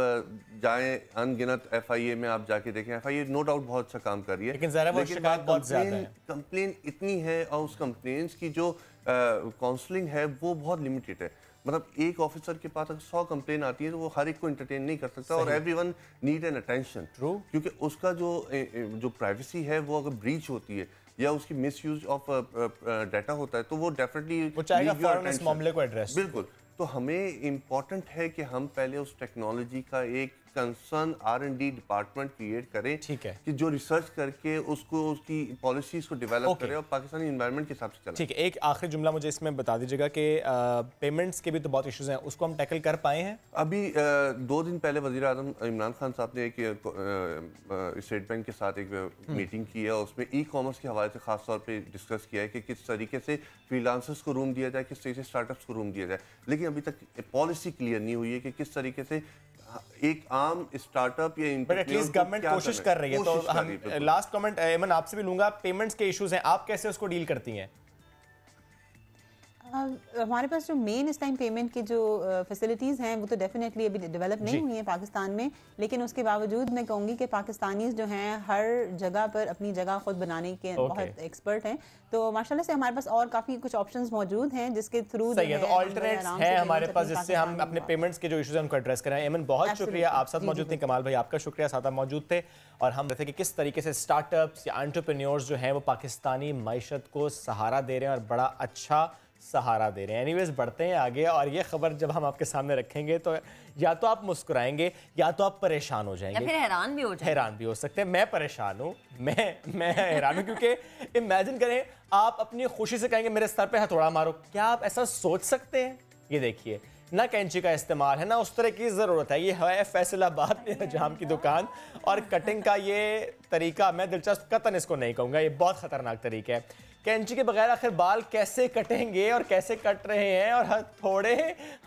जाएं अनगिनत FIA में आप जाके देखें, FIA नो डाउट बहुत अच्छा काम कर रही है, लेकिन कंप्लेन इतनी है और उस कंप्लेंट्स की जो काउंसलिंग है वो बहुत लिमिटेड है। मतलब एक ऑफिसर के पास अगर 100 कंप्लेन आती है तो वो हर एक को इंटरटेन नहीं कर सकता, और एवरीवन नीड एन अटेंशन, क्योंकि उसका जो प्राइवेसी है वो अगर ब्रीच होती है या उसकी मिसयूज ऑफ डाटा होता है तो वो डेफिनेटली इस मामले को एड्रेस। बिल्कुल। तो हमें इम्पॉर्टेंट है कि हम पहले उस टेक्नोलॉजी का एक कंसर्न R&D डिपार्टमेंट क्रिएट करें, ठीक है, कि जो रिसर्च करके उसको उसकी पॉलिसीज को डेवलप करे और पाकिस्तानी एनवायरनमेंट के हिसाब से चले। ठीक है, एक आखिरी जुमला मुझे इसमें बता दीजिएगा कि पेमेंट्स के भी तो बहुत इश्यूज हैं, उसको हम टैकल कर पाए हैं? अभी 2 दिन पहले वज़ीर आज़म इमरान खान साहब ने एक स्टेट बैंक के साथ एक मीटिंग की है, उसमें ई-कॉमर्स के हवाले से खास तौर पर डिस्कस किया है कि किस तरीके से फ्रीलांसर्स को रूम दिया जाए, किस तरीके से स्टार्टअप्स को रूम दिया जाए। लेकिन अभी तक पॉलिसी क्लियर नहीं हुई है कि किस तरीके से एक आम स्टार्टअप या एटलीस्ट गवर्नमेंट कोशिश कर रही है। तो हम लास्ट कमेंट एमन आपसे भी लूंगा, पेमेंट्स के इश्यूज हैं, आप कैसे उसको डील करती हैं? हमारे पास जो मेन इस टाइम पेमेंट की जो फैसिलिटीज़ हैं वो तो डेफिनेटली अभी डेवलप नहीं हुई हैं पाकिस्तान में, लेकिन उसके बावजूद मैं कहूँगी कि पाकिस्तानीज़ जो हैं हर जगह पर अपनी जगह खुद बनाने के बहुत एक्सपर्ट हैं। तो माशाल्लाह से हमारे पास और काफ़ी कुछ ऑप्शंस मौजूद हैं जिसके थ्रू सही है, तो ऑल्टरनेट्स हैं हमारे पास जिससे हम अपने पेमेंट्स के जो इश्यूज हैं उनको एड्रेस करें। एमन बहुत शुक्रिया, आप साथ मौजूद थे। कमाल भाई आपका शुक्रिया, साथ मौजूद थे, और हम देखते कि किस तरीके से स्टार्टअप्स या एंटरप्रेन्योर्स जो हैं वो पाकिस्तानी मईशत को सहारा दे रहे हैं और बड़ा अच्छा सहारा दे रहे हैं। एनीवेज बढ़ते हैं आगे, और ये खबर जब हम आपके सामने रखेंगे तो या तो आप मुस्कुराएंगे या तो आप परेशान हो जाएंगे, या फिर हैरान भी हो जाएंगे। हैरान भी हो सकते हैं। मैं परेशान हूँ, मैं हैरान हूँ, क्योंकि इमेजिन करें आप अपनी खुशी से कहेंगे मेरे सर पे हथौड़ा मारो, क्या आप ऐसा सोच सकते हैं? ये देखिए, ना कैंची का इस्तेमाल है, ना उस तरह की ज़रूरत है। ये है फैसलाबाद में जाम की दुकान, और कटिंग का ये तरीका मैं दिलचस्प कतन इसको नहीं कहूँगा, ये बहुत ख़तरनाक तरीका है। कैंची के बगैर आखिर बाल कैसे कटेंगे और कैसे कट रहे हैं, और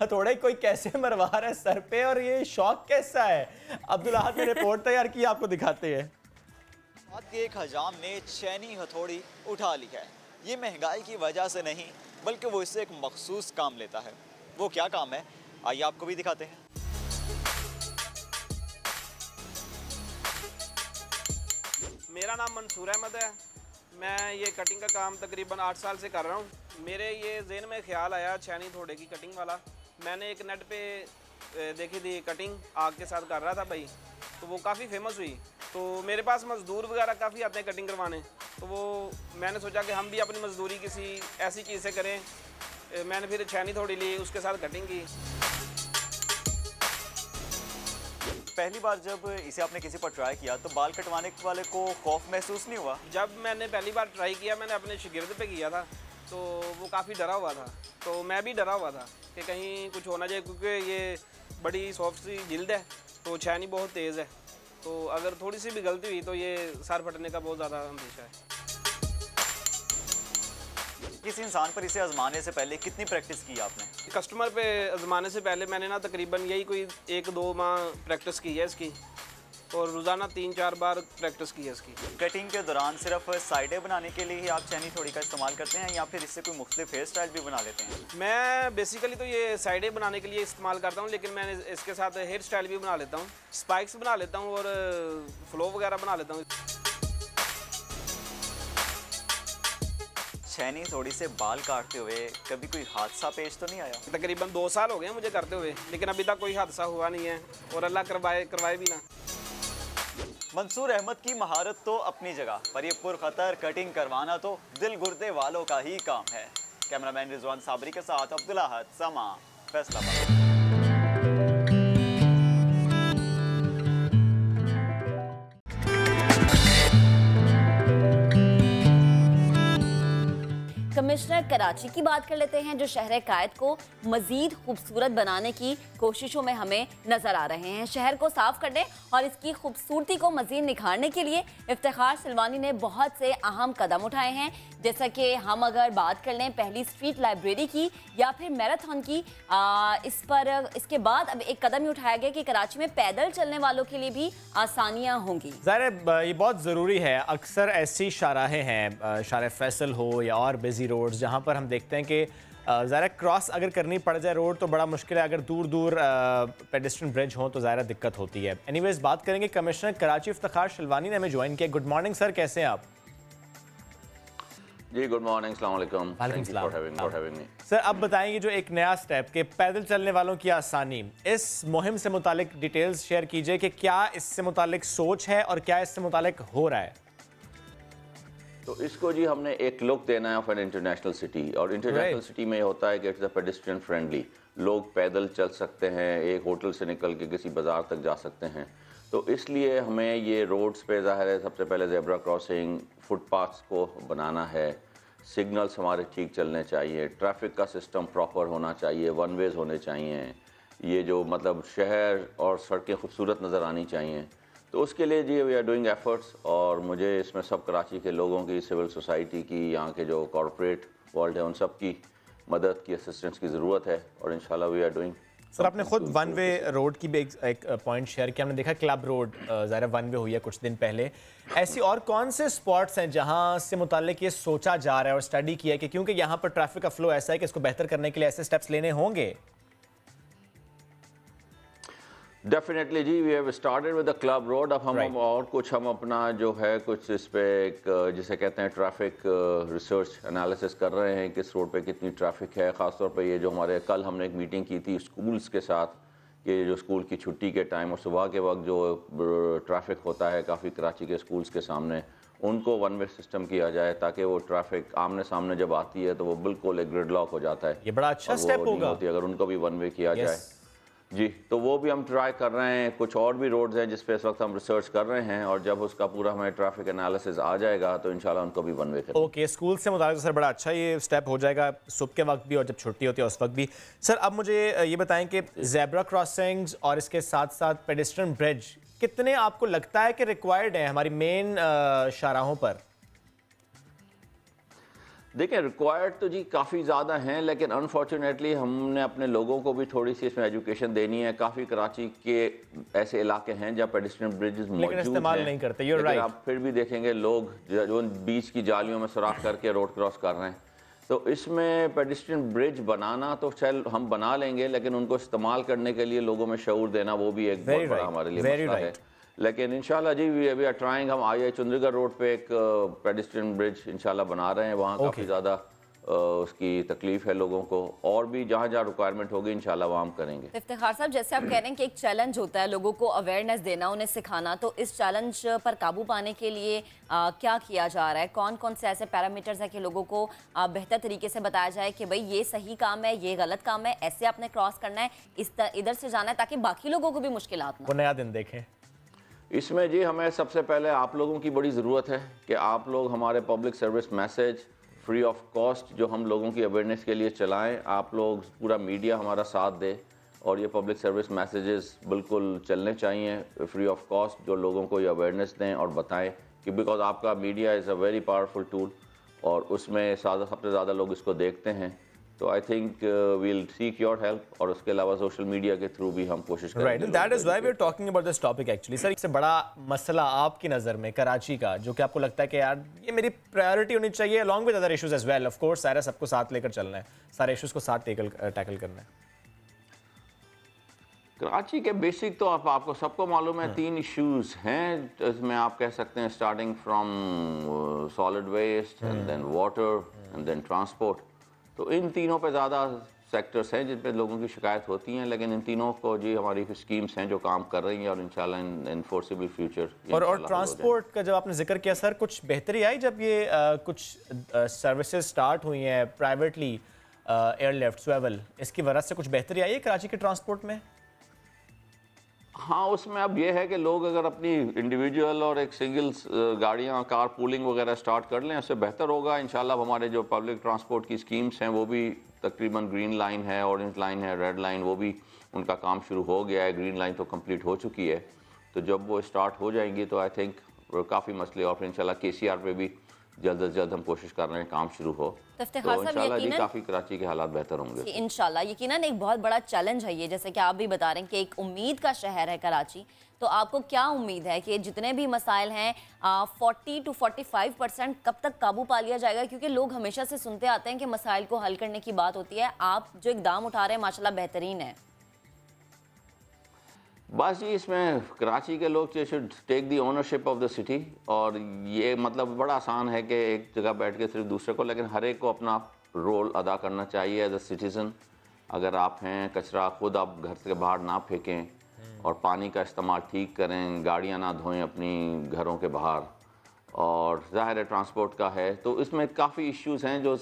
हथौड़े कोई कैसे मरवा रहा है सर पे, और ये शौक कैसा है? अब्दुल अहद ने रिपोर्ट तैयार की, आपको दिखाते हैं। एक हजाम ने चैनी हथौड़ी उठा ली है। ये महंगाई की वजह से नहीं, बल्कि वो इससे एक मखसूस काम लेता है। वो क्या काम है, आइए आपको भी दिखाते हैं। मेरा नाम मंसूर अहमद है। मैं ये कटिंग का काम तकरीबन 8 साल से कर रहा हूँ। मेरे ये ज़हन में ख्याल आया छेनी थोड़े की कटिंग वाला। मैंने एक नेट पे देखी थी कटिंग, आग के साथ कर रहा था भाई, तो वो काफ़ी फेमस हुई। तो मेरे पास मज़दूर वगैरह काफ़ी आते हैं कटिंग करवाने, तो वो मैंने सोचा कि हम भी अपनी मज़दूरी किसी ऐसी चीज़ से करें। मैंने फिर छैनी थोड़ी ली, उसके साथ कटिंग की। पहली बार जब इसे आपने किसी पर ट्राई किया तो बाल कटवाने वाले को खौफ महसूस नहीं हुआ? जब मैंने पहली बार ट्राई किया, मैंने अपने शागिर्द पे किया था, तो वो काफ़ी डरा हुआ था, तो मैं भी डरा हुआ था कि कहीं कुछ होना चाहिए, क्योंकि ये बड़ी सॉफ्ट सी जिल्द है, तो छैनी बहुत तेज़ है, तो अगर थोड़ी सी भी गलती हुई तो ये सर फटने का बहुत ज़्यादा अंदेशा है। किसी इंसान पर इसे आजमाने से पहले कितनी प्रैक्टिस की आपने? कस्टमर पे आजमाने से पहले मैंने ना तकरीबन यही कोई 1-2 माह प्रैक्टिस की है इसकी, और रोज़ाना 3-4 बार प्रैक्टिस की है इसकी। कटिंग के दौरान सिर्फ साइडें बनाने के लिए ही आप छैनी थोड़ी का इस्तेमाल करते हैं या फिर इससे कोई मुख्तलिफ हेयर स्टाइल भी बना लेते हैं? मैं बेसिकली तो ये साइडें बनाने के लिए इस्तेमाल करता हूँ, लेकिन मैंने इसके साथ हेयर स्टाइल भी बना लेता हूँ, स्पाइक्स बना लेता हूँ और फ्लो वगैरह बना लेता हूँ। छैनी थोड़ी से बाल काटते हुए कभी कोई हादसा पेश तो नहीं आया? तकरीबन 2 साल हो गए मुझे करते हुए, लेकिन अभी तक कोई हादसा हुआ नहीं है, और अल्लाह करवाए भी ना। मंसूर अहमद की महारत तो अपनी जगह, पर ये पुरखतर कटिंग करवाना तो दिल गुर्दे वालों का ही काम है। कैमरामैन रिजवान साबरी के साथ अब्दुल्ला हद, समा, फैसलाबाद। कमिश्नर कराची की बात कर लेते हैं, जो शहर कायद को मजीद खूबसूरत बनाने की कोशिशों में हमें नजर आ रहे हैं। शहर को साफ करने और इसकी खूबसूरती को मजीद निखारने के लिए इफ्तिखार सिलवानी ने बहुत से अहम कदम उठाए हैं। जैसा कि हम अगर बात कर लें पहली स्ट्रीट लाइब्रेरी की या फिर मैराथन की, इसके बाद अब एक कदम ही उठाया गया कि कराची में पैदल चलने वालों के लिए भी आसानियाँ होंगी। ज़ाहिर ये बहुत ज़रूरी है। अक्सर ऐसी शाहराहें हैं, शाह फैसल हो या और बिजी रोड्स, जहाँ पर हम देखते हैं कि ज़ाहिर क्रॉस अगर करनी पड़ जाए रोड तो बड़ा मुश्किल है, अगर दूर दूर पेडेस्ट्रियन ब्रिज हो तो ज़ाहिर दिक्कत होती है। एनीवेज बात करेंगे कमिश्नर कराची इफ्तिखार सिलवानी ने हमें ज्वाइन किया। गुड मॉर्निंग सर, कैसे हैं आप? जी गुड मॉर्निंग, अस्सलाम वालेकुम, thank you for having me. Sir अब बताएंगे जो एक नया स्टेप के पैदल चलने वालों की आसानी, इस मुहिम से मुतालिक डिटेल्स शेयर कीजिए कि क्या इससे मुतालिक सोच है और क्या इससे मुतालिक हो रहा है? तो इसको जी हमने एक लुक देना है ऑफ एन इंटरनेशनल सिटी, और इंटरनेशनल सिटी में होता है कि इट्स अ पेडेस्ट्रियन फ्रेंडली, लोग पैदल चल सकते हैं, एक होटल से निकल के किसी बाज़ार तक जा सकते हैं। तो इसलिए हमें ये रोड्स पे ज़ाहिर है सबसे पहले ज़ेब्रा क्रॉसिंग, फुटपाथ्स को बनाना है, सिग्नल्स हमारे ठीक चलने चाहिए, ट्रैफिक का सिस्टम प्रॉपर होना चाहिए, वन वेज़ होने चाहिए, ये जो मतलब शहर और सड़कें खूबसूरत नज़र आनी चाहिए। तो उसके लिए जी वी आर डूइंग एफर्ट्स, और मुझे इसमें सब कराची के लोगों की, सिविल सोसाइटी की, यहाँ के जो कॉरपोरेट वर्ल्ड है उन सब की मदद की, असिस्टेंस की ज़रूरत है, और इंशाल्लाह वी आर डूइंग। सर आपने खुद वन वे रोड की भी एक पॉइंट शेयर किया, हमने देखा क्लब रोड ज़रा वन वे हुई है कुछ दिन पहले। ऐसी और कौन से स्पॉट्स हैं जहां से मुताल्लिक ये सोचा जा रहा है और स्टडी किया है कि क्योंकि यहाँ पर ट्रैफिक का फ्लो ऐसा है कि इसको बेहतर करने के लिए ऐसे स्टेप्स लेने होंगे? डेफिनेटली जी, we have started with the club road. अब हम और कुछ हम अपना जो है कुछ इस पे एक जिसे कहते हैं ट्रैफिक रिसर्च एनालिसिस कर रहे हैं, किस रोड पे कितनी ट्रैफिक है। ख़ासतौर पे ये जो हमारे कल हमने एक मीटिंग की थी स्कूल्स के साथ, कि जो स्कूल की छुट्टी के टाइम और सुबह के वक्त जो ट्रैफिक होता है काफ़ी कराची के स्कूल्स के सामने, उनको वन वे सिस्टम किया जाए ताकि वो ट्रैफिक आमने सामने जब आती है तो वो बिल्कुल एक ग्रिड लॉक हो जाता है। ये बड़ा अच्छा स्टेप होगा अगर उनको भी वन वे किया जाए जी, तो वो भी हम ट्राई कर रहे हैं। कुछ और भी रोड्स हैं जिस पे इस वक्त हम रिसर्च कर रहे हैं, और जब उसका पूरा हमें ट्रैफिक एनालिसिस आ जाएगा तो इंशाल्लाह उनको भी वन वे करेंगे। ओके, स्कूल से मुताबिक सर बड़ा अच्छा ये स्टेप हो जाएगा सुबह के वक्त भी और जब छुट्टी होती है उस वक्त भी। सर अब मुझे ये बताएं कि ज़ेब्रा क्रॉसिंग्स और इसके साथ साथ पेडेस्ट्रियन ब्रिज कितने आपको लगता है कि रिक्वायर्ड है हमारी मेन शाहराहों पर? देखिए रिक्वायर्ड तो जी काफ़ी ज़्यादा हैं, लेकिन अनफॉर्चुनेटली हमने अपने लोगों को भी थोड़ी सी इसमें एजुकेशन देनी है। काफ़ी कराची के ऐसे इलाके हैं जहाँ पेडेस्ट्रियन ब्रिजेस मौजूद इस्तेमाल नहीं करते, you're right। आप फिर भी देखेंगे लोग जो बीच की जालियों में सुराख करके रोड क्रॉस कर रहे हैं। तो इसमें पेडेस्ट्रियन ब्रिज बनाना तो चल हम बना लेंगे, लेकिन उनको इस्तेमाल करने के लिए लोगों में शऊर देना वो भी एक बहुत बड़ा हमारे लिए मसला है। लेकिन इंशाल्लाह जी वी आर ट्राइंग। हम आई चंद्रीगढ़ रोड पे एक पेडेस्ट्रियन ब्रिज इंशाल्लाह बना रहे हैं, वहाँ काफ़ी ज़्यादा उसकी तकलीफ़ है लोगों को, और भी जहाँ जहाँ रिक्वायरमेंट होगी इंशाल्लाह वो हम करेंगे। इफ्तिखार साहब, जैसे आप कह रहे हैं कि एक चैलेंज होता है लोगों को अवेयरनेस देना, उन्हें सिखाना, तो इस चैलेंज पर काबू पाने के लिए क्या किया जा रहा है? कौन कौन से ऐसे पैरामीटर्स हैं कि लोगों को बेहतर तरीके से बताया जाए कि भाई ये सही काम है, ये गलत काम है, ऐसे आपने क्रॉस करना है, इधर से जाना है, ताकि बाकी लोगों को भी मुश्किलात ना हो? नया दिन देखें इसमें जी हमें सबसे पहले आप लोगों की बड़ी ज़रूरत है कि आप लोग हमारे public service message free of cost जो हम लोगों की अवेयरनेस के लिए चलाएं, आप लोग पूरा मीडिया हमारा साथ दे और ये पब्लिक सर्विस मैसेजेस बिल्कुल चलने चाहिए फ्री ऑफ कॉस्ट, जो लोगों को ये अवेयरनेस दें और बताएं कि बिकॉज आपका media is a very powerful tool और उसमें सबसे ज़्यादा लोग इसको देखते हैं। तो I think we'll seek your help, और उसके अलावा सोशल मीडिया के थ्रू भी हम कोशिश करेंगे। Right, that is why we are talking about this topic actually. Sir, इससे बड़ा मसला आपकी नज़र में कराची का जो कि आपको लगता है कि यार ये मेरी प्रायोरिटी होनी चाहिए along with other issues as well, of course सारा सबको साथ लेकर चलना है, सारे इश्यूज को साथ टैकल करना है। कराची के बेसिक तो आपको सबको मालूम है 3 इश्यूज हैं इसमें, आप कह सकते हैं starting from solid waste and then water and then transport. तो इन तीनों पे ज़्यादा सेक्टर्स हैं जिन पे लोगों की शिकायत होती हैं, लेकिन इन तीनों को जी हमारी स्कीम्स हैं जो काम कर रही हैं और इंशाल्लाह इन एनफोर्सेबल फ्यूचर। और ट्रांसपोर्ट का जब आपने जिक्र किया सर, कुछ बेहतरी आई जब ये कुछ सर्विसेज स्टार्ट हुई हैं प्राइवेटली, एयरलिफ्ट, स्वेवल, इसकी वजह से कुछ बेहतरी आई है कराची के ट्रांसपोर्ट में? हाँ, उसमें अब ये है कि लोग अगर अपनी इंडिविजुअल और एक सिंगल गाड़ियाँ कार पूलिंग वगैरह स्टार्ट कर लें, उससे बेहतर होगा इंशाल्लाह। हमारे जो पब्लिक ट्रांसपोर्ट की स्कीम्स हैं वो भी तकरीबन ग्रीन लाइन है, ऑरेंज लाइन है, रेड लाइन, वो भी उनका काम शुरू हो गया है। ग्रीन लाइन तो कंप्लीट हो चुकी है, तो जब वो स्टार्ट हो जाएंगी तो आई थिंक काफ़ी मसले, और फिर इंशाल्लाह KCR पे भी जल्द से जल्द हम कोशिश कर रहे हैं काम शुरू हो, तो इंशाल्लाह जी काफ़ी कराची के हालात बेहतर होंगे। इंशाल्लाह, यकीनन एक बहुत बड़ा चैलेंज है ये, जैसे कि आप भी बता रहे हैं कि एक उम्मीद का शहर है कराची, तो आपको क्या उम्मीद है कि जितने भी मसाइल हैं 40 to 45% कब तक काबू पा लिया जाएगा? क्योंकि लोग हमेशा से सुनते आते हैं कि मसाइल को हल करने की बात होती है, आप जो इकदाम उठा रहे हैं माशाल्लाह बेहतरीन है। बस जी इसमें कराची के लोग should take the ownership of the city, और ये मतलब बड़ा आसान है कि एक जगह बैठ के सिर्फ दूसरे को, लेकिन हर एक को अपना रोल अदा करना चाहिए एज अ सिटीज़न। अगर आप हैं, कचरा खुद आप घर से बाहर ना फेंकें और पानी का इस्तेमाल ठीक करें, गाड़ियाँ ना धोएं अपनी घरों के बाहर, और ज़ाहिर है ट्रांसपोर्ट का है, तो इसमें काफ़ी इश्यूज़ हैं जो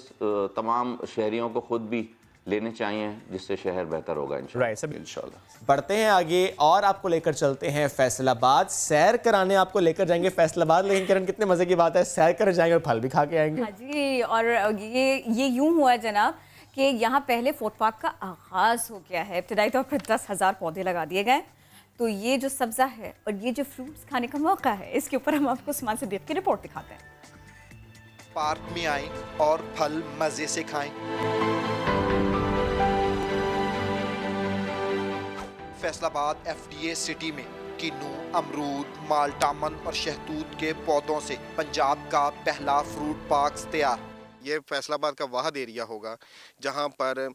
तमाम शहरियों को ख़ुद भी लेने चाहिए, जिससे शहर बेहतर होगा इंशाल्लाह। बढ़ते हैं आगे और आपको लेकर चलते हैं फैसलाबाद, सैर कराने आपको लेकर जाएंगे फैसलाबाद। लेकिन किरण, कितने मजे की बात है, सैर कर जाएंगे और फल भी खा के आएंगे। हाँ जी, और ये यूं हुआ जनाब कि यहाँ पहले फूड पार्क का आगाज हो गया है। इब्तिदाई तौर पर 10,000 पौधे लगा दिए गए, तो ये जो सब्जा है और ये जो फ्रूट्स खाने का मौका है, इसके ऊपर हम आपको उस्मान सिद्दीक की रिपोर्ट दिखाते हैं। पार्क में आएं और फल मजे से खाएं। फैसलाबाद FDA सिटी में किन्नू, अमरूद, माल्टामन और शहतूत के पौधों से पंजाब का पहला फ्रूट पार्क तैयार। ये फैसलाबाद का वाहद एरिया होगा जहाँ पर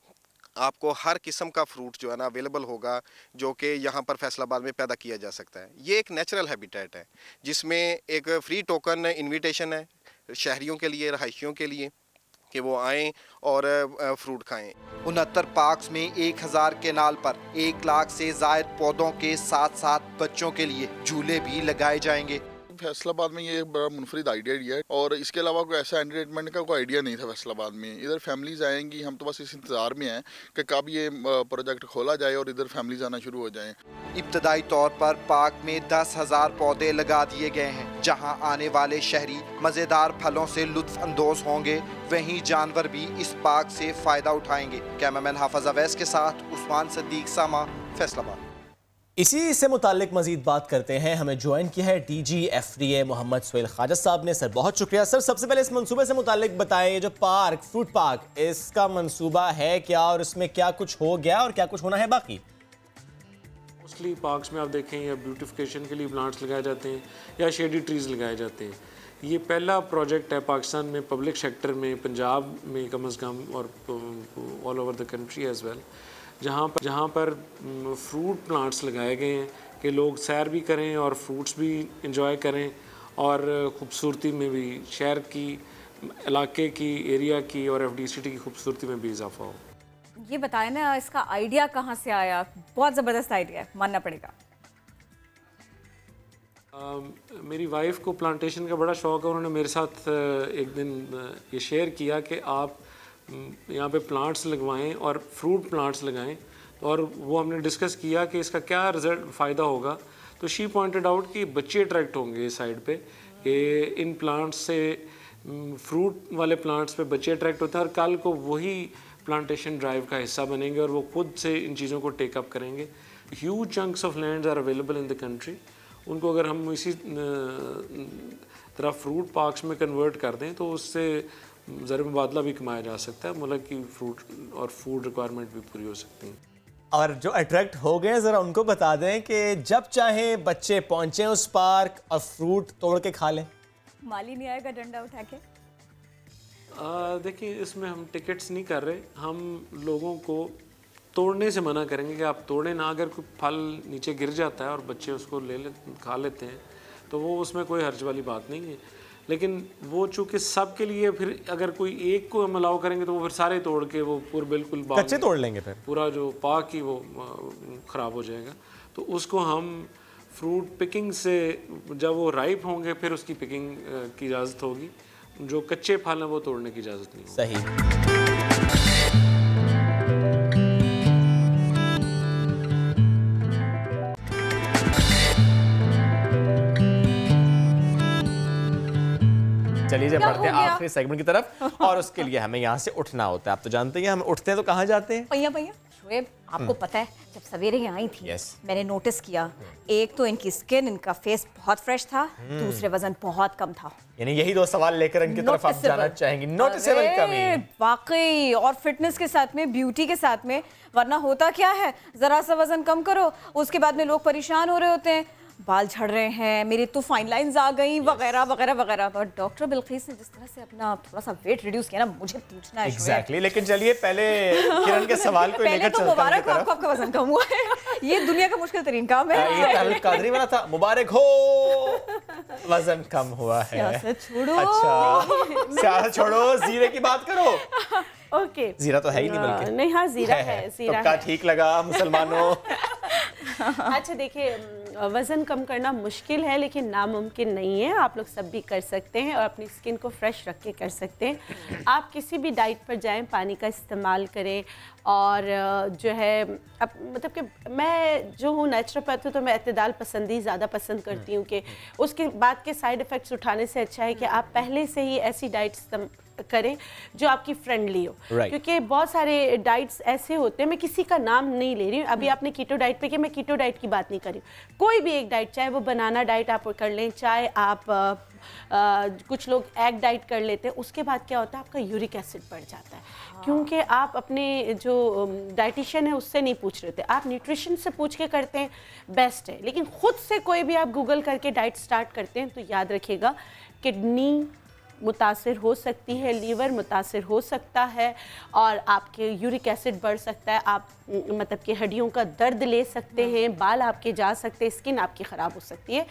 आपको हर किस्म का फ्रूट जो है ना अवेलेबल होगा, जो कि यहाँ पर फैसलाबाद में पैदा किया जा सकता है। ये एक नेचुरल हैबिटेट है जिसमें एक फ्री टोकन इनविटेशन है शहरियों के लिए, रहायशियों के लिए, कि वो आएँ और फ्रूट खाएं। 69 पार्क्स में 1000 केनाल पर 1 लाख से ज़ायद पौधों के साथ साथ बच्चों के लिए झूले भी लगाए जाएंगे। फैसलाबाद में ये एक बड़ा मुनफरिद आइडिया है, और इसके अलावा कोई ऐसा एंटरटेनमेंट का कोई आइडिया नहीं था फैसलाबाद में। इधर फैमिलीज आएंगी, हम तो बस इस इंतज़ार में हैं कि कब ये प्रोजेक्ट खोला जाए और इधर फैमिलीज आना शुरू हो जाएं। इब्तदाई तौर पर पार्क में 10,000 पौधे लगा दिए गए हैं, जहां आने वाले शहरी मज़ेदार फलों से लुत्फ अंदोज होंगे, वहीं जानवर भी इस पार्क से फ़ायदा उठाएंगे। कैमरामैन हाफिज अवैस के साथ उस्मान सिद्दीक, सामा, फैसलाबाद। इसी से मुतालिक मजीद बात करते हैं। हमें ज्वाइन किया है DG FDA मोहम्मद सुहेल ख्वाजा साहब ने। सर बहुत शुक्रिया। सर सबसे पहले इस मंसूबे से मुतालिक बताएं, ये जो पार्क, फ्रूट पार्क, इसका मंसूबा है क्या और इसमें क्या कुछ हो गया और क्या कुछ होना है बाकी? मोस्टली पार्क्स में आप देखें या ब्यूटिफिकेशन के लिए प्लांट्स लगाए जाते हैं या शेडी ट्रीज लगाए जाते हैं। ये पहला प्रोजेक्ट है पाकिस्तान में पब्लिक सेक्टर में, पंजाब में कम अज़ कम, और all over the country as well, जहाँ पर फ्रूट प्लांट्स लगाए गए हैं कि लोग सैर भी करें और फ्रूट्स भी इंजॉय करें और ख़ूबसूरती में भी शहर की इलाके की, एरिया की और FD सिटी की खूबसूरती में भी इजाफा हो। ये बताएं ना, इसका आइडिया कहाँ से आया? बहुत ज़बरदस्त आइडिया है, मानना पड़ेगा। मेरी वाइफ को प्लांटेशन का बड़ा शौक़ है। उन्होंने मेरे साथ एक दिन ये शेयर किया कि आप यहाँ पे प्लांट्स लगवाएं और फ्रूट प्लांट्स लगाएं, और वो हमने डिस्कस किया कि इसका क्या रिज़ल्ट फ़ायदा होगा। तो शी पॉइंटेड आउट कि बच्चे अट्रैक्ट होंगे इस साइड पे, कि इन प्लांट्स से फ्रूट वाले प्लांट्स पे बच्चे अट्रैक्ट होते हैं और कल को वही प्लांटेशन ड्राइव का हिस्सा बनेंगे और वो खुद से इन चीज़ों को टेकअप करेंगे। Huge chunks of lands are available in the country. उनको अगर हम इसी तरह फ्रूट पार्क्स में कन्वर्ट कर दें तो उससे ज़र मुबादला भी कमाया जा सकता है, मुल्क की फ्रूट और फूड रिक्वायरमेंट भी पूरी हो सकती है। और जो अट्रैक्ट हो गए ज़रा उनको बता दें कि जब चाहें बच्चे पहुंचें उस पार्क और फ्रूट तोड़ के खा लें। माली नहीं आएगा डंडा उठा के? देखिए, इसमें हम टिकट्स नहीं कर रहे, हम लोगों को तोड़ने से मना करेंगे कि आप तोड़ें ना। अगर कोई फल नीचे गिर जाता है और बच्चे उसको खा लेते हैं तो वो उसमें कोई हर्ज वाली बात नहीं है। लेकिन वो चूँकि सब के लिए, फिर अगर कोई एक को हम अलाउ करेंगे तो वो फिर सारे तोड़ के वो पूरा बिल्कुल कच्चे तोड़ लेंगे, फिर पूरा जो पार्क ही वो ख़राब हो जाएगा। तो उसको हम फ्रूट पिकिंग से, जब वो राइप होंगे फिर उसकी पिकिंग की इजाज़त होगी। जो कच्चे फल हैं वो तोड़ने की इजाज़त नहीं होगी। सही। चलिए जब बढ़ते हैं आखिरी सेगमेंट की तरफ, और उसके लिए हमें यहाँ से उठना होता है। आप तो जानते हैं हम उठते हैं तो कहाँ जाते हैं? पहिया पहिया। शुएब, आपको पता है जब सवेरे यहाँ आई थी मैंने नोटिस किया, एक तो इनकी स्किन, इनका फेस बहुत फ्रेश था, दूसरे वजन बहुत कम था। यानी यही दो सवाल लेकर इनकी तरफ आप जाना चाहेंगी। नोटिसेबल कमी वाकई, और फिटनेस के साथ में, ब्यूटी के साथ में। वरना होता क्या है, जरा सा वजन कम करो उसके बाद में लोग परेशान हो रहे होते हैं, बाल झड़ रहे हैं, मेरी तो फाइन लाइंस आ गई, वगैरह वगैरह वगैरह। पर डॉक्टर बिल्किस ने जिस तरह से अपना थोड़ा सा वेट रिड्यूस किया ना, मुझे पूछना है एग्जैक्टली। लेकिन चलिए पहले किरण के सवाल को लेकर चलते हैं। मुबारक हो आपको, आपका वजन कम हुआ है। ये दुनिया का मुश्किल तरीन काम है। ये तारिक कादरी वाला था, मुबारक हो वजन कम हुआ है। सियासत छोड़ो। अच्छा, सियासत छोड़ो, जीरे की बात करो। ओके, जीरा तो है ही नहीं, बल्कि नहीं, हाँ जीरा है, जीरा तो ठीक लगा मुसलमानों। अच्छा देखिए, वज़न कम करना मुश्किल है लेकिन नामुमकिन नहीं है। आप लोग सब भी कर सकते हैं और अपनी स्किन को फ्रेश रख के कर सकते हैं। आप किसी भी डाइट पर जाएं, पानी का इस्तेमाल करें, और जो है अब मतलब कि मैं जो हूँ नेचुरोपैथ हूँ तो मैं एतदाल पसंदी ज़्यादा पसंद करती हूँ कि उसके बाद के साइड इफ़ेक्ट्स उठाने से अच्छा है कि आप पहले से ही ऐसी डाइट करें जो आपकी फ्रेंडली हो। क्योंकि बहुत सारे डाइट्स ऐसे होते हैं, मैं किसी का नाम नहीं ले रही हूँ। अभी आपने कीटो डाइट पे किया, मैं कीटो डाइट की बात नहीं कर रही हूँ। कोई भी एक डाइट, चाहे वो बनाना डाइट आप कर लें, चाहे आप कुछ लोग एग डाइट कर लेते हैं, उसके बाद क्या होता है आपका यूरिक एसिड बढ़ जाता है। क्योंकि आप अपने जो डाइटिशियन है उससे नहीं पूछ रहे थे, आप न्यूट्रिशन से पूछ के करते हैं, बेस्ट है। लेकिन खुद से कोई भी आप गूगल करके डाइट स्टार्ट करते हैं तो याद रखिएगा किडनी मुतासिर हो सकती है, लीवर मुतासिर हो सकता है, और आपके यूरिक एसिड बढ़ सकता है। आप मतलब कि हड्डियों का दर्द ले सकते हैं, बाल आपके जा सकते हैं, स्किन आपकी ख़राब हो सकती है।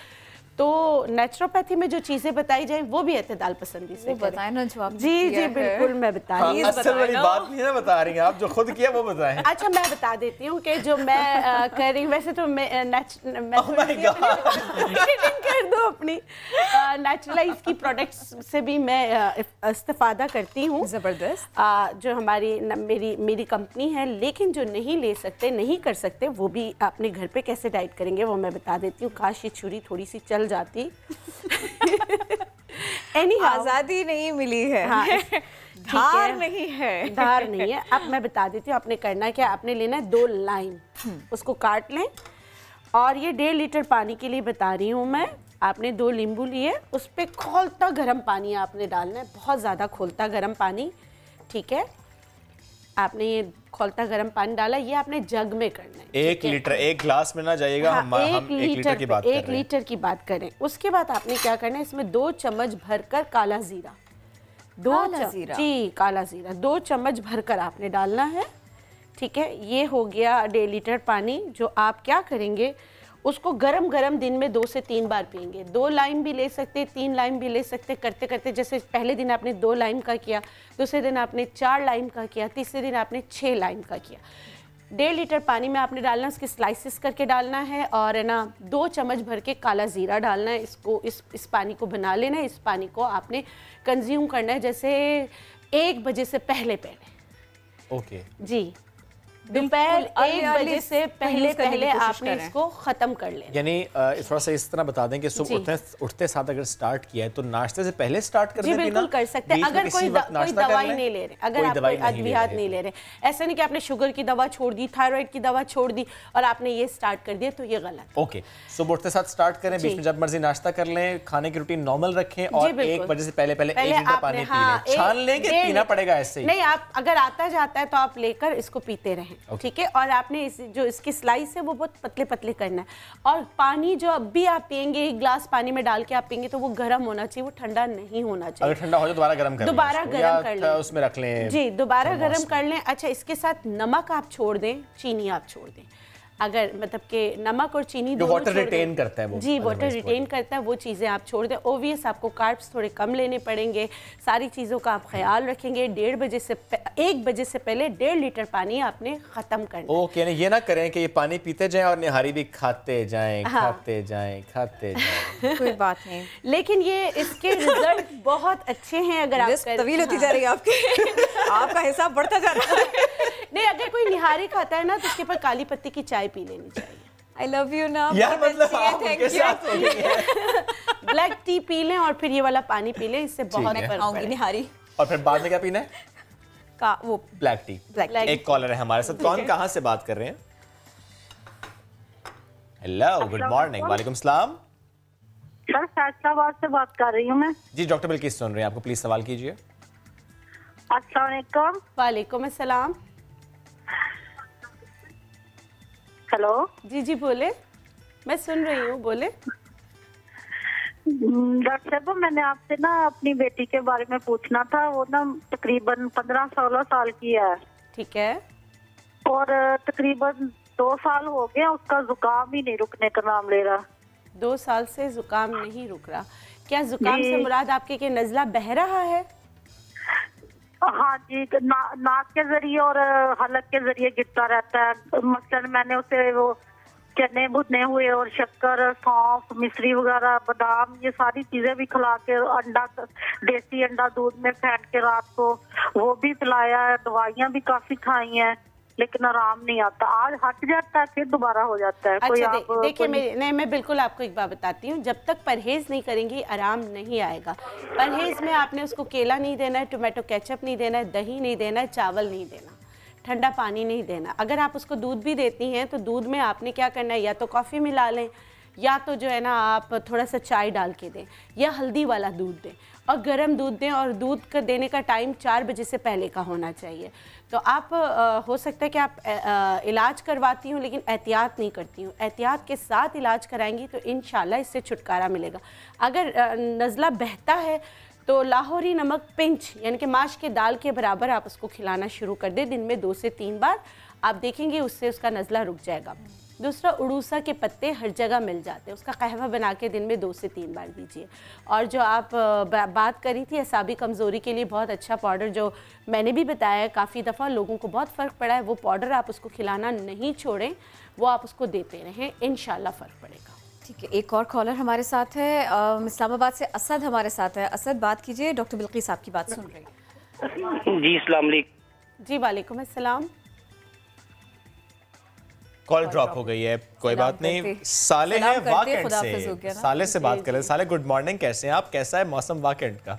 तो नेचुरोपैथी में जो चीज़ें बताई जाएं वो भी एतदाल पसंदी से बताएं ना जो आप जी बिल्कुल मैं बता रही हूँ। असल वाली बात नहीं ना बता रही हैं आप, जो खुद किया वो बताएं। अच्छा मैं बता देती हूँ कि जो मैं कर रही हूँ, वैसे तो मैं कर दूँ अपनी नेचुरलाइज की प्रोडक्ट्स से भी मैं इस्तेफादा करती हूँ। ज़बरदस्त। जो हमारी मेरी कंपनी है, लेकिन जो नहीं ले सकते, नहीं कर सकते, वो भी अपने घर पे कैसे डाइट करेंगे वो मैं बता देती हूँ। काश ये छुरी थोड़ी सी चल जाती। आज़ादी नहीं मिली है। हाँ, धार नहीं है, धार नहीं है। अब मैं बता देती हूँ आपने करना क्या। आपने लेना है 2 लाइम, उसको काट लें, और ये 1.5 लीटर पानी के लिए बता रही हूँ मैं। आपने 2 नींबू लिए, उस पर खौलता गर्म पानी आपने डालना है, बहुत ज़्यादा खौलता गर्म पानी, ठीक है। आपने ये खौलता गर्म पानी डाला, ये आपने जग में करना है। 1 लीटर, 1 गिलास में ना जाइएगा। हाँ, हम 1 लीटर की बात कर रहे हैं। 1 लीटर की बात करें। उसके बाद आपने क्या करना है, इसमें 2 चम्मच भरकर काला जीरा, 2 चम्मच भरकर आपने डालना है, ठीक है। ये हो गया 1.5 लीटर पानी। जो आप क्या करेंगे, उसको गरम गरम दिन में 2 से 3 बार पिएंगे। 2 लाइम भी ले सकते, 3 लाइम भी ले सकते, करते करते जैसे पहले दिन आपने 2 लाइम का किया, दूसरे दिन आपने 4 लाइम का किया, तीसरे दिन आपने 6 लाइम का किया। 1.5 लीटर पानी में आपने डालना, उसके स्लाइसिस करके डालना है और है ना 2 चम्मच भर के काला ज़ीरा डालना है। इसको इस पानी को बना लेना है। इस पानी को आपने कंज्यूम करना है जैसे 1 बजे से पहले ओके जी, दोपहर 1 बजे से पहले आपने इसको ख़त्म कर लेना। यानी थोड़ा सा इस तरह बता दें कि सुबह उठते साथ अगर स्टार्ट किया है तो नाश्ते से पहले स्टार्ट कर दें। बिल्कुल कर सकते हैं। अगर कोई दवाई नहीं ले रहे, अगर आप कोई अद्वियात नहीं ले रहे, ऐसा नहीं कि आपने शुगर की दवा छोड़ दी, थायराइड की दवा छोड़ दी और आपने ये स्टार्ट कर दिया, तो ये गलत। ओके, सुबह उठते साथ स्टार्ट करें, बीच में जब मर्जी नाश्ता कर लें, खाने की रूटीन नॉर्मल रखें और 1 बजे से पहले 1 लीटर पानी पी लें। छान लें कि पीना पड़ेगा ऐसे ही? नहीं, आप अगर आता जाता है तो आप लेकर इसको पीते रहें, ठीक है। और आपने जो इसकी स्लाइस है वो बहुत पतले पतले करना है। और पानी जो अब भी आप पियेंगे, 1 गिलास पानी में डाल के आप पियेंगे तो वो गर्म होना चाहिए, वो ठंडा नहीं होना चाहिए। अगर ठंडा हो जाए दोबारा गर्म कर लें, दोबारा गर्म कर लें, उसमें रख लें जी, दोबारा गर्म कर लें। अच्छा, इसके साथ नमक आप छोड़ दें, चीनी आप छोड़ दें। अगर मतलब कि नमक और चीनी जो वाटर रिटेन करता है वो, जी वाटर रिटेन करता है, वो चीज़ें आप छोड़ दें। ओवियस आपको कार्ब्स थोड़े कम लेने पड़ेंगे, सारी चीज़ों का आप ख्याल रखेंगे। 1 बजे से पहले 1.5 लीटर पानी आपने ख़त्म करना। ओके, ये ना करें कि ये पानी पीते जाएं और निहारी भी खाते जाएं, खाते जाएं। कोई बात नहीं, लेकिन ये इसके रिजल्ट बहुत अच्छे हैं। अगर आप तवील होती जा रही है आपकी आपका हिसाब बढ़ता जा रहा है। नहीं, अगर कोई निहारी खाता है ना तो उसके ऊपर काली पत्ती की चाय पी लेनी चाहिए। I love you ना यार, मतलब आप उनके साथ हो गई है। ब्लैक टी पी लें और फिर ये वाला पानी पी लें, इससे बहुत फर्क पड़ेगा। निहारी और फिर बाद में क्या पीना है? वो ब्लैक टी। एक कॉलर है हमारे साथ, कौन कहाँ से बात कर रहे हैं? Hello, good morning. वालेकुम सलाम। सर, फैसलाबाद से बात कर रही हूँ मैं। जी, डॉक्टर बिल्किस सुन रहे हैं आपको, प्लीज सवाल कीजिए। अस्सलाम वालेकुम। वालेकुम अस्सलाम। हेलो जी जी बोले, मैं सुन रही हूँ, बोले। डॉक्टर साहब, मैंने आपसे ना अपनी बेटी के बारे में पूछना था। वो ना तकरीबन 15-16 साल की है। ठीक है। और तकरीबन 2 साल हो गए, उसका जुकाम ही नहीं रुकने का नाम ले रहा। 2 साल से जुकाम नहीं रुक रहा। क्या जुकाम से मुराद आपके के नज़ला बह रहा है? हाँ जी, नाक के जरिए और हलक के जरिए गिरता रहता है। मसलन मैंने उसे वो चने भुने हुए और शक्कर, सौंफ, मिश्री वगैरह, बादाम, ये सारी चीजें भी खिला के, अंडा, देसी अंडा दूध में फेंट के रात को वो भी पिलाया है। दवाइयाँ भी काफी खाई हैं, लेकिन आराम नहीं आता। आज हट जाता है, फिर दोबारा हो जाता है। अच्छा, देखिए मैं बिल्कुल आपको एक बात बताती हूँ। जब तक परहेज नहीं करेंगी आराम नहीं आएगा। परहेज में आपने उसको केला नहीं देना है, टोमेटो केचप नहीं देना है, दही नहीं देना है, चावल नहीं देना, ठंडा पानी नहीं देना। अगर आप उसको दूध भी देती हैं तो दूध में आपने क्या करना है, या तो कॉफ़ी मिला लें, या तो जो है ना आप थोड़ा सा चाय डाल के दें, या हल्दी वाला दूध दें और गर्म दूध दें। और दूध का देने का टाइम 4 बजे से पहले का होना चाहिए। तो आप हो सकता है कि आप इलाज करवाती हूँ लेकिन एहतियात नहीं करती हूँ। एहतियात के साथ इलाज कराएंगी तो इंशाल्लाह इससे छुटकारा मिलेगा। अगर नज़ला बहता है तो लाहौरी नमक पिंच यानी कि माश के दाल के बराबर आप उसको खिलाना शुरू कर दें, दिन में 2 से 3 बार। आप देखेंगे उससे उसका नज़ला रुक जाएगा। दूसरा, उड़ूसा के पत्ते हर जगह मिल जाते हैं, उसका कहवा बना के दिन में 2 से 3 बार दीजिए। और जो आप बात करी थी असाबी कमज़ोरी के लिए बहुत अच्छा पाउडर, जो मैंने भी बताया है काफ़ी दफ़ा, लोगों को बहुत फ़र्क पड़ा है। वो पाउडर आप उसको खिलाना नहीं छोड़ें, वो आप उसको देते रहें, इंशाल्लाह फ़र्क पड़ेगा। ठीक है, एक और कॉलर हमारे साथ है, इस्लामाबाद से असद हमारे साथ है। असद, बात कीजिए, डॉक्टर बिल्किस आपकी बात सुन रही है। जी अस्सलाम वालेकुम। जी वालेकुम अस्सलाम। कॉल ड्रॉप हो गई है, कोई बात नहीं। साले हैं वाकेंड से, साले से बात करें। साले गुड मॉर्निंग, कैसे हैं आप? कैसा है मौसम वाकेंड का?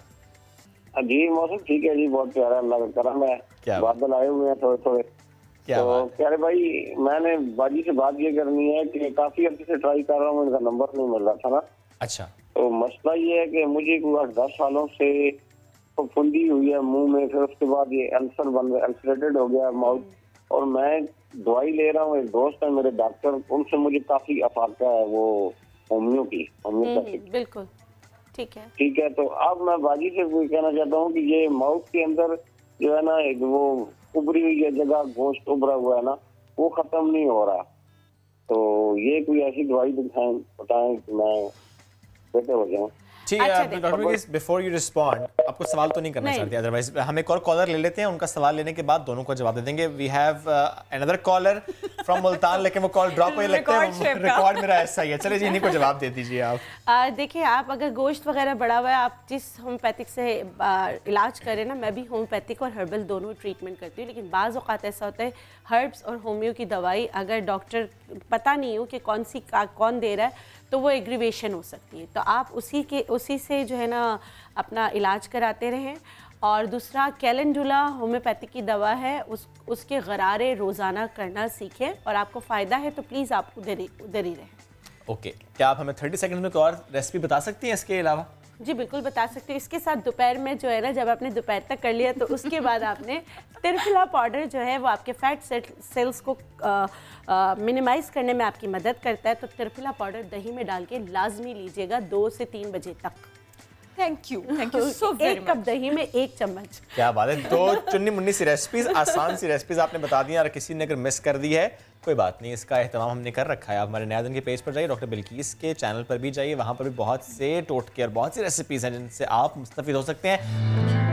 जी मौसम ठीक है जी, बहुत प्यारा, अल्लाह का करम है। बादल आए हुए हैं थोड़े थोड़े। तो प्यारे भाई, मैंने बाजी से बात ये करनी है कि काफी अर्से से ट्राई कर रहा हूँ, इनका नंबर नहीं मिल रहा था ना। अच्छा। तो मसला ये है कि मुझे 8-10 सालों से फुंदी हुई है मुंह में, फिर उसके बाद ये अल्सर बन गया, अल्सरेटेड हो गया माउथ, और मैं दवाई ले रहा हूँ। एक दोस्त है मेरे डॉक्टर, उनसे मुझे काफी अफाका है, वो होम्योपैथिक। बिल्कुल ठीक है। ठीक है, तो अब मैं बाजी से कहना चाहता हूँ कि ये माउथ के अंदर जो है ना वो उभरी हुई है जगह, गोश्त उभरा हुआ है ना, वो खत्म नहीं हो रहा। तो ये कोई ऐसी दवाई दिखाएं, बताएं कि मैं बेटर हो जाऊँ। ठीक है डॉक्टर, बिफोर यू रिस्पॉन्ड आपको सवाल तो नहीं करना चाहते, अदरवाइज हम एक और कॉलर ले लेते हैं, उनका सवाल लेने के बाद दोनों को जवाब दे देंगे। We have another caller from Multan, लेकिन वो कॉल ड्रॉप हुई लगता है, रिकॉर्ड मेरा ऐसा ही है। चलिए जी, इन्हीं को जवाब दे दीजिए आप। देखिए, आप अगर गोश्त वगैरह बढ़ा हुआ है, आप जिस होम्योपैथिक से इलाज करें ना, मैं भी होम्योपैथिक और हर्बल दोनों ट्रीटमेंट करती हूँ, लेकिन बाज़ औक़ात ऐसा होता है हर्ब्स और होम्यो की दवाई अगर डॉक्टर पता नहीं हो कि कौन दे रहा है तो वो एग्रीवेशन हो सकती है, तो आप उसी से जो है ना अपना इलाज कराते रहें। और दूसरा कैलेंडुला होम्योपैथिक की दवा है, उसके गरारे रोज़ाना करना सीखें और आपको फ़ायदा है तो प्लीज़ आप उधर ही रहें। ओके, क्या आप हमें 30 सेकंड में कोई और रेसिपी बता सकती हैं इसके अलावा? जी बिल्कुल बता सकते हो। इसके साथ दोपहर में जो है ना, जब आपने दोपहर तक कर लिया तो उसके बाद आपने त्रिफला पाउडर जो है वो आपके फैट सेल्स को मिनिमाइज़ करने में आपकी मदद करता है, तो त्रिफला पाउडर दही में डाल के लाजमी लीजिएगा 2 से 3 बजे तक। Thank you so very much. 1 cup दही में 1 चम्मच। क्या बात है, 2 चुन्नी मुन्नी सी रेसिपीज, आसान सी रेसिपीज आपने बता दी। और किसी ने अगर मिस कर दी है कोई बात नहीं, इसका एहतमाम हमने कर रखा है। आप हमारे नया दिन के पेज पर जाइए, डॉक्टर बिल्कीस के चैनल पर भी जाइए, वहाँ पर भी बहुत से टोटके और बहुत सी रेसिपीज़ हैं जिनसे आप मुस्तफ़ीद हो सकते हैं।